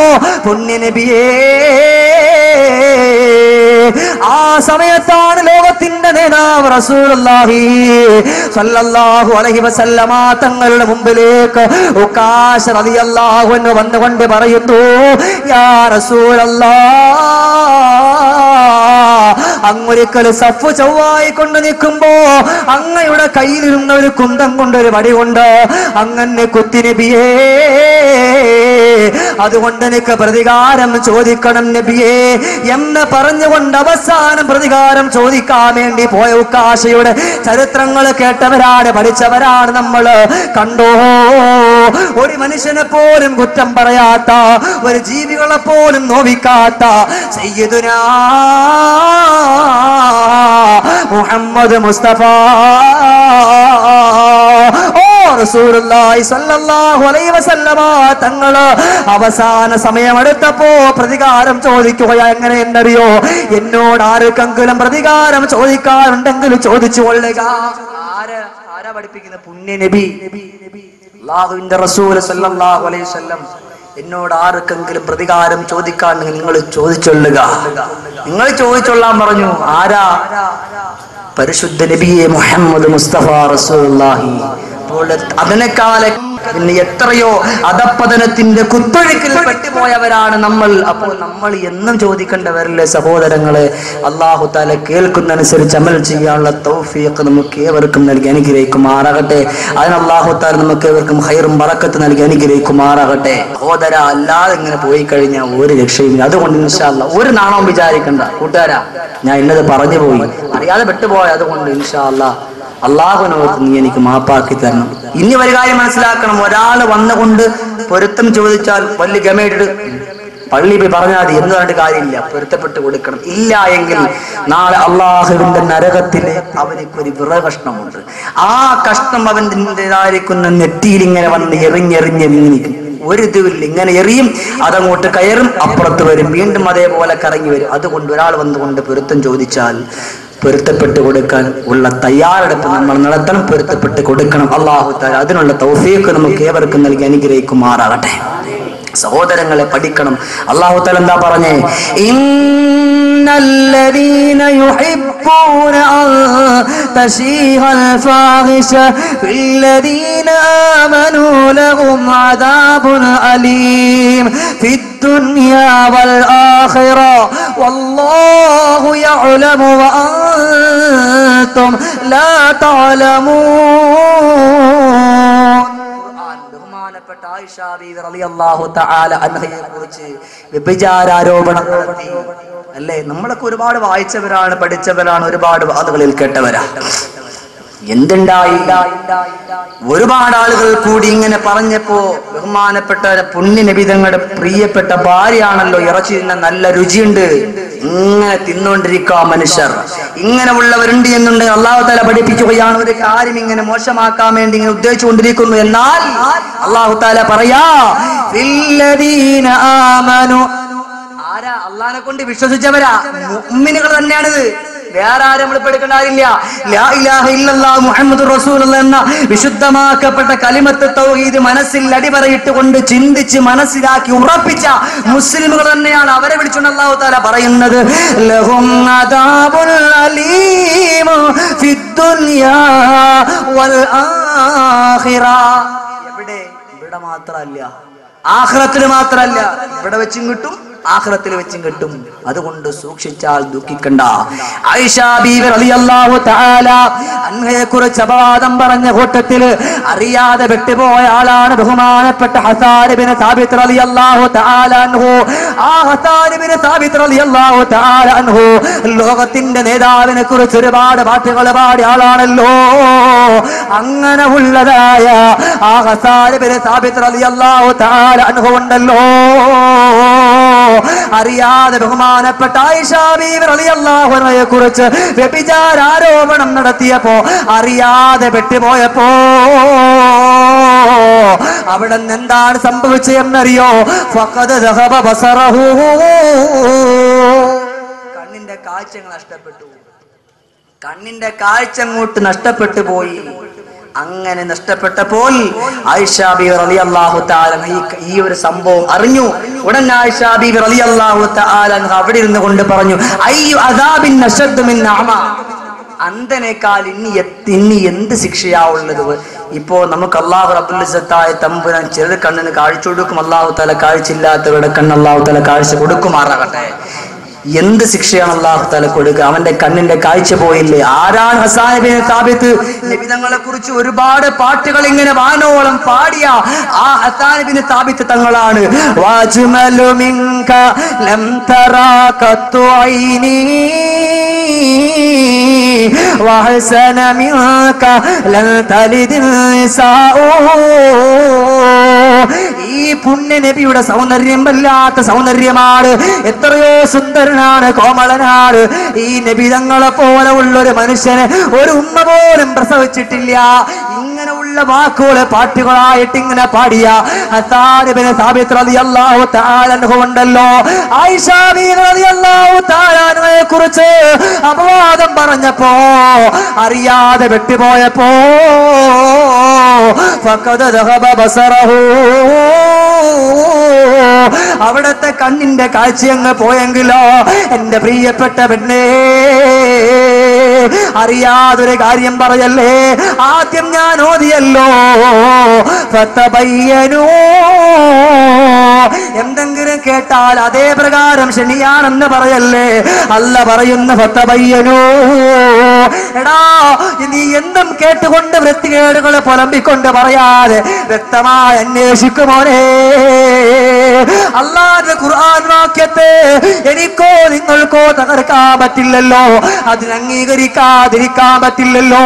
പുണ്യ നബിയേ? ആ സമയത്താണ് ലോകത്തിന്റെ നേതാവ് റസൂലുള്ളാഹി സ്വല്ലല്ലാഹു അലൈഹി വസല്ലമ തങ്ങളുടെ മുമ്പിലേക്ക് ഉക്കാശ റളിയല്ലാഹു അൻഹു വന്നുകൊണ്ട് പറയുന്നു, യാ റസൂലല്ലാഹ്, അങ്ങൊരിക്കൽ സഫ് ചൊവ്വായി കൊണ്ട് നിൽക്കുമ്പോ അങ്ങയുടെ കയ്യിലിരുന്ന ഒരു കുന്തം കൊണ്ട്, ഒരു വടി കൊണ്ട് അങ്ങനെ കുത്തി നബിയേ, അതുകൊണ്ട് എനിക്ക് പ്രതികാരം ചോദിക്കണം നബിയേ എന്ന് പറഞ്ഞുകൊണ്ട് അവസാനം പ്രതികാരം ചോദിക്കാൻ വേണ്ടി പോയ ഉക്കാശയുടെ ചരിത്രങ്ങൾ കേട്ടവരാണ്, പഠിച്ചവരാണ് നമ്മൾ. കണ്ടോ, ഒരു മനുഷ്യനെ പോലും കുറ്റം പറയാത്ത, ഒരു ജീവികളെ പോലും നോവിക്കാത്ത സയ്യിദുനാ മുഹമ്മദ് മുസ്തഫ റസൂലുള്ളാഹി സ്വല്ലല്ലാഹു അലൈഹി വസല്ലമ തങ്ങള് അവസാന സമയമെടുത്തപ്പോ പ്രതികാരം ചോദിക്കുകയാ. എങ്ങനെ എന്നറിയോ? എന്നോട് ആർക്കെങ്കിലും പ്രതികാരം ചോദിക്കാറുണ്ടെങ്കിൽ ചോദിച്ചു കൊള്ളുക. ആരാ പഠിപ്പിക്കുന്ന? പുണ്യ നബി അല്ലാഹുവിന്റെ റസൂൽ സ്വല്ലല്ലാഹു അലൈഹി വസല്ലം. എന്നോട് ആർക്കെങ്കിലും പ്രതികാരം ചോദിക്കാണെങ്കിൽ നിങ്ങൾ ചോദിച്ചൊള്ളുക, നിങ്ങൾ ചോദിച്ചൊള്ളാൻ പറഞ്ഞു. ആരാ? പരിശുദ്ധ നബിയെ മുഹമ്മദ് മുസ്തഫ റസൂലുള്ളാഹി. അപ്പോൾ അതിനേക്കാളെ പിന്നെ എത്രയോ അധപ്പതനത്തിന്റെ കുത്തൊഴുക്കിൽ പെട്ടുപോയവരാണ് നമ്മൾ. അപ്പോൾ നമ്മൾ എന്നും ചോദിക്കേണ്ടവരല്ലേ സഹോദരങ്ങളെ? അല്ലാഹു തആല കേൾക്കുന്നതനുസരിച്ച് അമൽ ചെയ്യാനുള്ള തൗഫീഖ് നമുക്ക് ഏവർക്കും നൽകി അനുഗ്രഹിക്കുമാറാകട്ടെ. അതിന് അല്ലാഹു തആല നമുക്ക് ഏവർക്കും ഖൈറും ബറക്കത്ത് നൽകി അനുഗ്രഹിക്കുമാറാകട്ടെ. സഹോദര, അല്ലാതെ ഇങ്ങനെ പോയി കഴിഞ്ഞാൽ ഒരു രക്ഷയില്ല. അതുകൊണ്ട് ഇൻഷാ അല്ലാഹ് ഒരു നാണവും വിചാരിക്കണ്ട. കൂട്ടുകാരാ, ഞാൻ ഇന്നത് പറഞ്ഞു പോയി, അറിയാതെ പെട്ടുപോയ, അതുകൊണ്ട് ഇൻഷാ അല്ലാഹ് അള്ളാഹുവിനോട് നീ എനിക്ക് മാപ്പാക്കി തരണം. ഇനി ഒരു കാര്യം മനസ്സിലാക്കണം, ഒരാൾ വന്നുകൊണ്ട് പൊരുത്തം ചോദിച്ചാൽ വലിയ ഗമയിട്ട് പള്ളി പോയി പറഞ്ഞാൽ മതി എന്ന് പറഞ്ഞിട്ട് കാര്യമില്ല, പൊരുത്തപ്പെട്ട് കൊടുക്കണം. ഇല്ല എങ്കിൽ നാളെ അള്ളാഹുവിന്റെ നരകത്തില് അവനൊരു വിറ കഷ്ണമുണ്ട്. ആ കഷ്ണം അവൻ്റെതായിരിക്കുന്ന നെറ്റിയിൽ ഇങ്ങനെ വന്ന് എറിഞ്ഞെറിഞ്ഞെറിഞ്ഞിരിക്കും. ഒരു ഇതുമില്ല, ഇങ്ങനെ എറിയും, അതങ്ങോട്ട് കയറും, അപ്പുറത്ത് വരും, വീണ്ടും അതേപോലെ കറങ്ങി വരും. അതുകൊണ്ട് ഒരാൾ വന്നുകൊണ്ട് പൊരുത്തം ചോദിച്ചാൽ പൊരുത്തപ്പെട്ട് കൊടുക്കാൻ ഉള്ള തയ്യാറെടുപ്പ് നമ്മൾ നടത്തണം, പൊരുത്തപ്പെട്ട് കൊടുക്കണം. അല്ലാഹു തആല അതിനുള്ള തൗഫീഖ് നമുക്ക് ഏവർക്കും നൽകി അനുഗ്രഹിക്കുമാറാകട്ടെ. സഹോദരങ്ങളെ, പഠിക്കണം. അല്ലാഹു തആല എന്താ പറഞ്ഞേ? ഇന്നല്ലദീന യുഹിബ്ബൂന അൻ തശീഹൽ ഫാഹിഷ ഫില്ലദീന ആമനൂ ലഹും അദാബുൻ അലീം ഫിദ്ദുനിയാ വൽ ആഖിറ വല്ലാഹു യഅലമു വ അൻതും ലാ തഅലമൂൻ. ബഹുമാനപ്പെട്ട ആയിഷ ബീവി റളിയല്ലാഹു തആല അൻഹയെ കുറിച്ച് വ്യഭിചാരോപണം നടത്തി അല്ലേ? നമ്മളൊക്കെ ഒരുപാട് വായിച്ചവരാണ്, പഠിച്ചവരാണ്, ഒരുപാട് വാദങ്ങളിൽ കേട്ടവരാണ്. എന്തുണ്ടായി? ഒരുപാട് ആളുകൾ കൂടി ഇങ്ങനെ പറഞ്ഞപ്പോ ബഹുമാനപ്പെട്ട പുണ്യ നബി തങ്ങളുടെ പ്രിയപ്പെട്ട ഭാര്യയാണല്ലോ, ഇറച്ചി തിന്നാൻ നല്ല രുചിയുണ്ട്, ഇങ്ങനെ തിന്നുകൊണ്ടിരിക്കുക മനുഷ്യർ. ഇങ്ങനെ ഉള്ളവരുണ്ട് എന്നുണ്ടെങ്കിൽ അല്ലാഹു തആല പഠിപ്പിക്കുകയാണ്, ഒരു കാര്യം ഇങ്ങനെ മോശമാക്കാൻ വേണ്ടി ഇങ്ങനെ ഉദ്ദേശിച്ചുകൊണ്ടിരിക്കുന്നു. എന്നാൽ അല്ലാഹു തആല പറയാ, ഫില്ലദീന ആമനു, ആരാ? അല്ലാഹനെ കൊണ്ട് വിശ്വസിച്ചവരാ, മുഅ്മിനുകൾ തന്നെയാണിത്. വേറെ ആരും നമ്മൾ പഠിക്കേണ്ട കാര്യമില്ല. ലാ ഇലാഹ ഇല്ലല്ലാഹ് മുഹമ്മദുർ റസൂലുള്ളാഹ് എന്ന വിശുദ്ധമാക്കപ്പെട്ട കലിമത്ത് തൗഹീദ് മനസ്സിൽ അടിവരയിട്ട് കൊണ്ട് ചിന്തിച്ച് മനസ്സിലാക്കി ഉറപ്പിച്ച മുസ്ലിമുകൾ തന്നെയാണ്. അവരെ വിളിച്ചുകൊണ്ട് അല്ലാഹു തആല പറയുന്നത് ലഹും അദാബുൽ അലീം ഫിദ്ദുനിയാ വൽ ആഖിറ. ഇവിടെ മാത്രമല്ല, ആഖിറത്തിൽ മാത്രമല്ല, ഇവിടെ വെച്ചും കിട്ടും, ആഖിറത്തിൽ വെച്ചും കിട്ടും. അതുകൊണ്ട് സൂക്ഷിച്ചാൽ ദുഃഖിക്കണ്ട. ആയിഷ ബീവി റളിയല്ലാഹു തആല അൻഹയെ കുറിച്ച് അപവാദം പറഞ്ഞ കൂട്ടത്തിൽ അറിയാതെ വിട്ടുപോയ ആളാണ് ബഹുമാനപ്പെട്ട ഹസാൻ ഇബ്നു സാബിത്ത് റളിയല്ലാഹു തആല അൻഹു. ആ ഹസാൻ ഇബ്നു സാബിത്ത് റളിയല്ലാഹു തആല അൻഹു ലോകത്തിന്റെ നേതാവിനെ കുറിച്ച് ഒരുപാട് പാട്ടുകൾ പാടിയ ആളാണല്ലോ. അങ്ങനെ ഉള്ളതായ ആ ഹസാൻ ഇബ്നു സാബിത്ത് റളിയല്ലാഹു തആല അൻഹു ഉണ്ടല്ലോ, അറിയാതെ ബഹുമാനപ്പെട്ട ആയിഷ ബീവി റളിയല്ലാഹു അൻഹയെ കുറിച്ച് വ്യഭിചാര ആരോപണം നടത്തിയപ്പോ, അറിയാതെ പെട്ടുപോയപ്പോ അവിടെ എന്താണ് സംഭവിച്ചതെന്നറിയോ? ഫഖദ് ദഹബ ബസറഹു, കണ്ണിന്റെ കാഴ്ച നഷ്ടപ്പെട്ടു. കണ്ണിന്റെ കാഴ്ച അങ്ങോട്ട് നഷ്ടപ്പെട്ടു പോയി. അങ്ങനെ നഷ്ടപ്പെട്ടപ്പോൾ ആയിഷ ബീവി റളിയല്ലാഹു തആല ഈ ഒരു സംഭവം അറിഞ്ഞു. ഉടൻ ആയിഷ ബീവി റളിയല്ലാഹു തആല അവിടെ ഇരുന്ന് കൊണ്ട് പറഞ്ഞു, അയ്യു അദാബിൻ അശദ്ദു മിൻ അഅമ. അന്ധനേക്കാൾ ഇനി എന്ത് ശിക്ഷയാ ഉള്ളത്? ഇപ്പോ നമുക്ക് അല്ലാഹു റബ്ബുൽ ഇസ്സത്തായ തമ്പുരാൻ ചില കണ്ണിന് കാഴ്ച കൊടുക്കും. അല്ലാഹു തആല കാഴ്ചയില്ലാത്തവരുടെ കണ്ണ് അല്ലാഹു തആല കാഴ്ച കൊടുക്കുമാറാകട്ടെ. എന്ത് ശിക്ഷയാണ് അല്ലാഹു തആല കൊടുക്കുക? അവന്റെ കണ്ണിന്റെ കാഴ്ച പോയില്ലേ. ആരാണ് ഹസാൻ ഇബ്നു സാബിത്ത്? നബി തങ്ങളെ കുറിച്ച് ഒരുപാട് പാട്ടുകൾ ഇങ്ങനെ വാനോളം പാടിയ ആ ഹസാൻ ഇബ്നു സാബിത്ത് തങ്ങളാണ്. വാജ്മലു മിൻക ലം തറാ ഖത്തു ഐനി വഹസന മിൻക ലൻ തലിദിൻ നിസാഉ. ഈ പുണ്യ നബിയുടെ സൗന്ദര്യം വല്ലാത്ത സൗന്ദര്യമാണ്. എത്രയോ സുന്ദരനാണ്, കോമളനാണ്. ഈ നബി തങ്ങളെ പോലെ ഉള്ള ഒരു മനുഷ്യന് ഒരു ഉമ്മ പോലും പ്രസവിച്ചിട്ടില്ല. ഇങ്ങനെയുള്ള വാക്കുകളെ പാട്ടുകളായിട്ട് ഇങ്ങനെ പാടിയ ഹസാൻ ഇബ്നു സാബിത്ത് റളിയല്ലാഹു തആല അൻഹു ഉണ്ടല്ലോ. ആയിഷ ബീവി റളിയല്ലാഹു തആല അൻഹയെ കുറിച്ച് അപവാദം പറഞ്ഞപ്പോ, അറിയാതെ വെട്ടിപ്പോയപ്പോ ഫഖദ് ദഹബ ബസറഹു, അവിടത്തെ കണ്ണിന്റെ കാഴ്ചയങ്ങ് പോയെങ്കിലോ എന്റെ പ്രിയപ്പെട്ട പെണ്ണേ, അറിയാതൊരു കാര്യം പറയല്ലേ. ആദ്യം ഞാൻ ഓതിയല്ലോ ഫതബയ്യനൂ, എന്തെങ്കിലും കേട്ടാൽ അതേ പ്രകാരം ശനിയാണെന്ന് പറയല്ലേ. അല്ല പറയുന്ന ഫതബയ്യനൂ, എടാ നീ എന്തും കേട്ടുകൊണ്ട് വൃത്തികേടുകളെ പുലമ്പിക്കൊണ്ട് പറയാതെ വ്യക്തമായി അന്വേഷിക്കുമോനെ. അല്ലാഹുവിന്റെ ഖുർആൻ വാക്യത്തെ എനിക്കോ നിങ്ങൾക്കോ തകർക്കാൻ പറ്റില്ലല്ലോ, അതിനെ അംഗീകരിക്കാതിരിക്കാൻ പറ്റില്ലല്ലോ.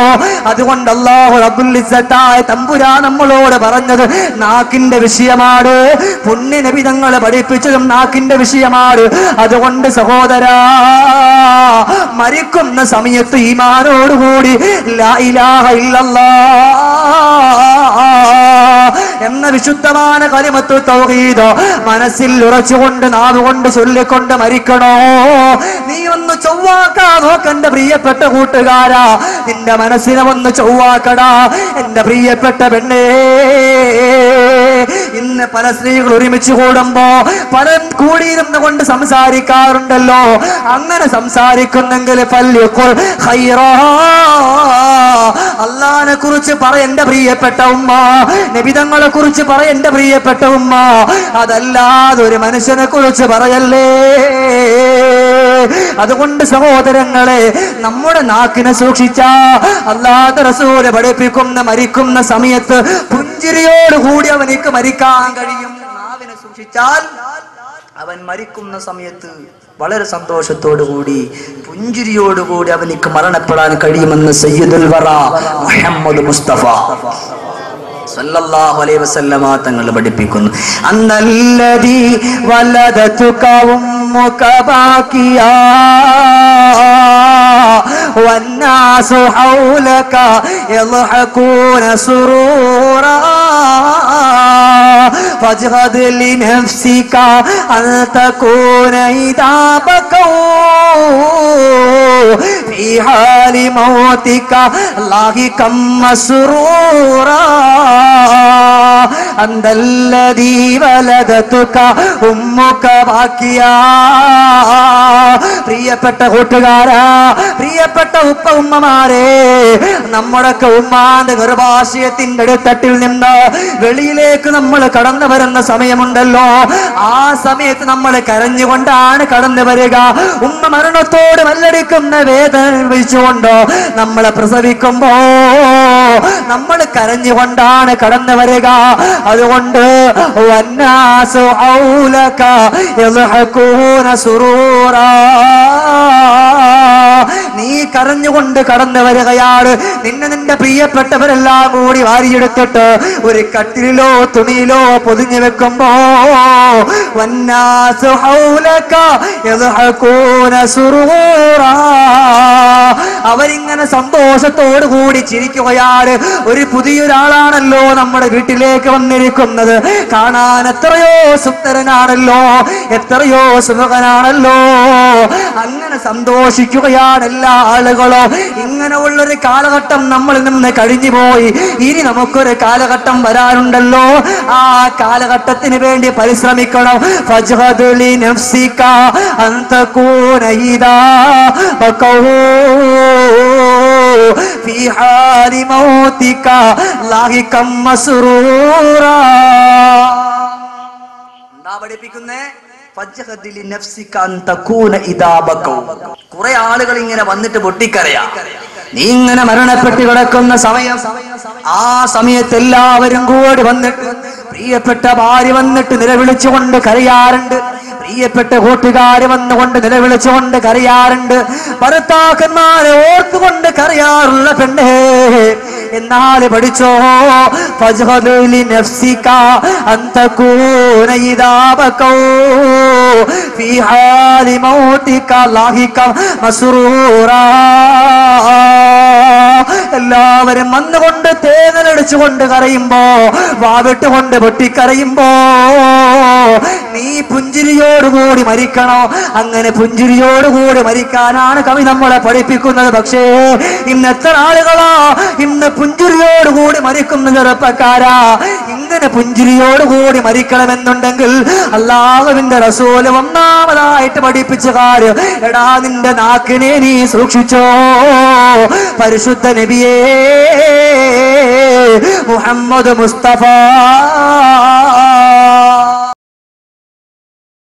അതുകൊണ്ട് അല്ലാഹു റബ്ബുൽ ഇസ്സത്തായ തമ്പുരാൻ നമ്മളോട് പറഞ്ഞത് നാക്കിന്റെ വിഷയമാണ്. പുണ്യ നബി തങ്ങളെ പഠിപ്പിച്ചതും നാക്കിന്റെ വിഷയമാണ്. അതുകൊണ്ട് സഹോദരാ, മരിക്കുന്ന സമയത്ത് ഈമാനോടുകൂടി ലാ ഇലാഹ ഇല്ലല്ലാഹ് എന്ന വിശുദ്ധமான കലിമത്തു തൗഹീദ് മനസ്സിൽ ഉറച്ചുകൊണ്ട് നാവുകൊണ്ട് ചൊല്ലിക്കൊണ്ട് മരിക്കണോ. നീ ഒന്ന് ചൊവ്വാക്കാ നോക്കന്റെ പ്രിയപ്പെട്ട കൂട്ടുകാരാ, നിന്റെ മനസ്സിനെ ഒന്ന് ചൊവ്വാക്കടാ എന്റെ പ്രിയപ്പെട്ട പെണ്ണേ. ഇന്ന് പല സ്ത്രീകൾ ഒരുമിച്ച് കൂടുമ്പോ പലരും കൂടിയിരുന്ന് കൊണ്ട് സംസാരിക്കാറുണ്ടല്ലോ. അങ്ങനെ സംസാരിക്കുന്നെങ്കിൽ അല്ലാഹുവിനെ കുറിച്ച് പറ എന്റെ പ്രിയപ്പെട്ട ഉമ്മ, നബിതങ്ങളെ കുറിച്ച് പറ എന്റെ പ്രിയപ്പെട്ട ഉമ്മ. അതല്ലാതെ ഒരു മനുഷ്യനെ കുറിച്ച് പറയല്ലേ. അതുകൊണ്ട് സഹോദരങ്ങളെ, നമ്മുടെ നാക്കിനെ സൂക്ഷിച്ചാ അല്ലാഹുവിന്റെ റസൂൽ പഠിപ്പിക്കുന്ന മരിക്കുന്ന സമയത്ത് പുഞ്ചിരിയോടുകൂടി അവനിക്ക് മരിക്കാൻ കഴിയും. നാവിനെ സൂക്ഷിച്ചാൽ അവൻ മരിക്കുന്ന സമയത്ത് വളരെ സന്തോഷത്തോടുകൂടി പുഞ്ചിരിയോടുകൂടി അവനിക്ക് മരണപ്പെടാൻ കഴിയുമെന്ന് സയ്യിദുൽ വറ മുഹമ്മദ് മുസ്തഫ സല്ലല്ലാഹു അലൈഹി വസല്ലമ തങ്ങൾ പഠിപ്പിക്കുന്നു. അന്നല്ലദീ വലദതുക ഉമ്മുക ബാക്കിയാ വന്നാസു ഹൗലക യൽഹഖൂന സുറൂറാ. فاجهد لنفسك أن تكون إذا بكوا في حال موتك لاحقا مسرورا أنت الذي ولدتك أمك باكيا. പ്രിയപ്പെട്ട കൂട്ടുകാരാ, പ്രിയപ്പെട്ട ഉപ്പ ഉമ്മമാരെ, നമ്മുടെയൊക്കെ ഉമ്മാന്റെ ഗർഭാശയത്തിന്റെ അടിത്തട്ടിൽ നിന്ന് വെളിയിലേക്ക് നമ്മൾ കടന്നു വരുന്ന സമയമുണ്ടല്ലോ, ആ സമയത്ത് നമ്മൾ കരഞ്ഞുകൊണ്ടാണ് കടന്നു വരിക. ഉമ്മ മരണത്തോട് മല്ലടിക്കുന്ന വേദന അനുഭവിച്ചുകൊണ്ട് നമ്മളെ പ്രസവിക്കുമ്പോ നമ്മൾ കരഞ്ഞുകൊണ്ടാണ് കടന്നു വരിക. അതുകൊണ്ട് വന്നാസു ഹൗലക യദ്ഹകൂന സുറൂറാ, നീ കരഞ്ഞുകൊണ്ട് കടന്നു വരികയാണ്. നിന്നെ നിന്റെ പ്രിയപ്പെട്ടവരെല്ലാം കൂടി വാരിയെടുത്തിട്ട് ഒരു കട്ടിലോ തുണിയിലോ പൊതിഞ്ഞു വെക്കുമ്പോ വന്നാസു ഹൗലക യദ്ഹകൂന സുറൂറാ, അവരിങ്ങനെ സന്തോഷത്തോടു കൂടി ചിരിക്കുകയാണ്. ഒരു പുതിയൊരാളാണല്ലോ നമ്മുടെ വീട്ടിലേക്ക് വന്നിരിക്കുന്നത്, കാണാൻ എത്രയോ സുന്ദരനാണല്ലോ, എത്രയോ സുമുഖനാണല്ലോ. അങ്ങനെ സന്തോഷിക്കുകയാണ് എല്ലാ ആളുകളും. ഇങ്ങനെയുള്ളൊരു കാലഘട്ടം നമ്മളിൽ നിന്ന് കഴിഞ്ഞു പോയി. ഇനി നമുക്കൊരു കാലഘട്ടം വരാനുണ്ടല്ലോ, ആ കാലഘട്ടത്തിന് വേണ്ടി പരിശ്രമിക്കണം. ഫജ്ഹദ് ലിനഫ്സിക അൻ തകൂന ഇദാ ബകൗ ഫീ ഹാലി മൗതിക ലാഹികം മസ്റൂറാ. എന്താ പഠിപ്പിക്കുന്നേ? കുറെ ആളുകൾ ഇങ്ങനെ വന്നിട്ട് പൊട്ടിക്കരയാ. നീ ഇങ്ങനെ മരണപ്പെട്ട് കിടക്കുന്ന സമയം, ആ സമയത്ത് എല്ലാവരും കൂടി വന്നിട്ട് പ്രിയപ്പെട്ട ഭാര്യ വന്നിട്ട് നിലവിളിച്ചുകൊണ്ട് കരയാറുണ്ട്, പ്രിയപ്പെട്ട കൂട്ടുകാര് വന്നുകൊണ്ട് നിലവിളിച്ചുകൊണ്ട് കരയാറുണ്ട്, ഭർത്താക്കന്മാരെ ഓർത്തുകൊണ്ട് കരയാറുള്ള പെണ്ണേ. എന്നാൽ പഠിച്ചോ, ഫജ്ഹദ് ലിനഫ്സിക അൻ തകൂന ഇദാ ബകൗ ഫീ ഹാലി മൗതിക ലാഹികം മസ്റൂറാ. എല്ലാവരും വന്നുകൊണ്ട് തേങ്ങലടിച്ചുകൊണ്ട് കരയുമ്പോ, വാവിട്ടുകൊണ്ട് പൊട്ടിക്കരയുമ്പോ നീ പുഞ്ചിരിയോടുകൂടി മരിക്കണോ. അങ്ങനെ പുഞ്ചിരിയോടുകൂടി മരിക്കാനാണ് കവി നമ്മളെ പഠിപ്പിക്കുന്നത്. പക്ഷേ ഇന്ന് എത്ര ആളുകളാ ഇന്ന് പുഞ്ചിരിയോടുകൂടി മരിക്കുന്ന ചെറുപ്പക്കാരാ. ഇങ്ങനെ പുഞ്ചിരിയോടുകൂടി മരിക്കണമെന്നുണ്ടെങ്കിൽ അല്ലാഹുവിന്റെ റസൂൽ ഒന്നാമതായിട്ട് പഠിപ്പിച്ച കാര്യം, എടാ നിന്റെ നാക്കിനെ നീ സൂക്ഷിച്ചോ. പരിശുദ്ധ നബിയേ മുഹമ്മദ് മുസ്തഫ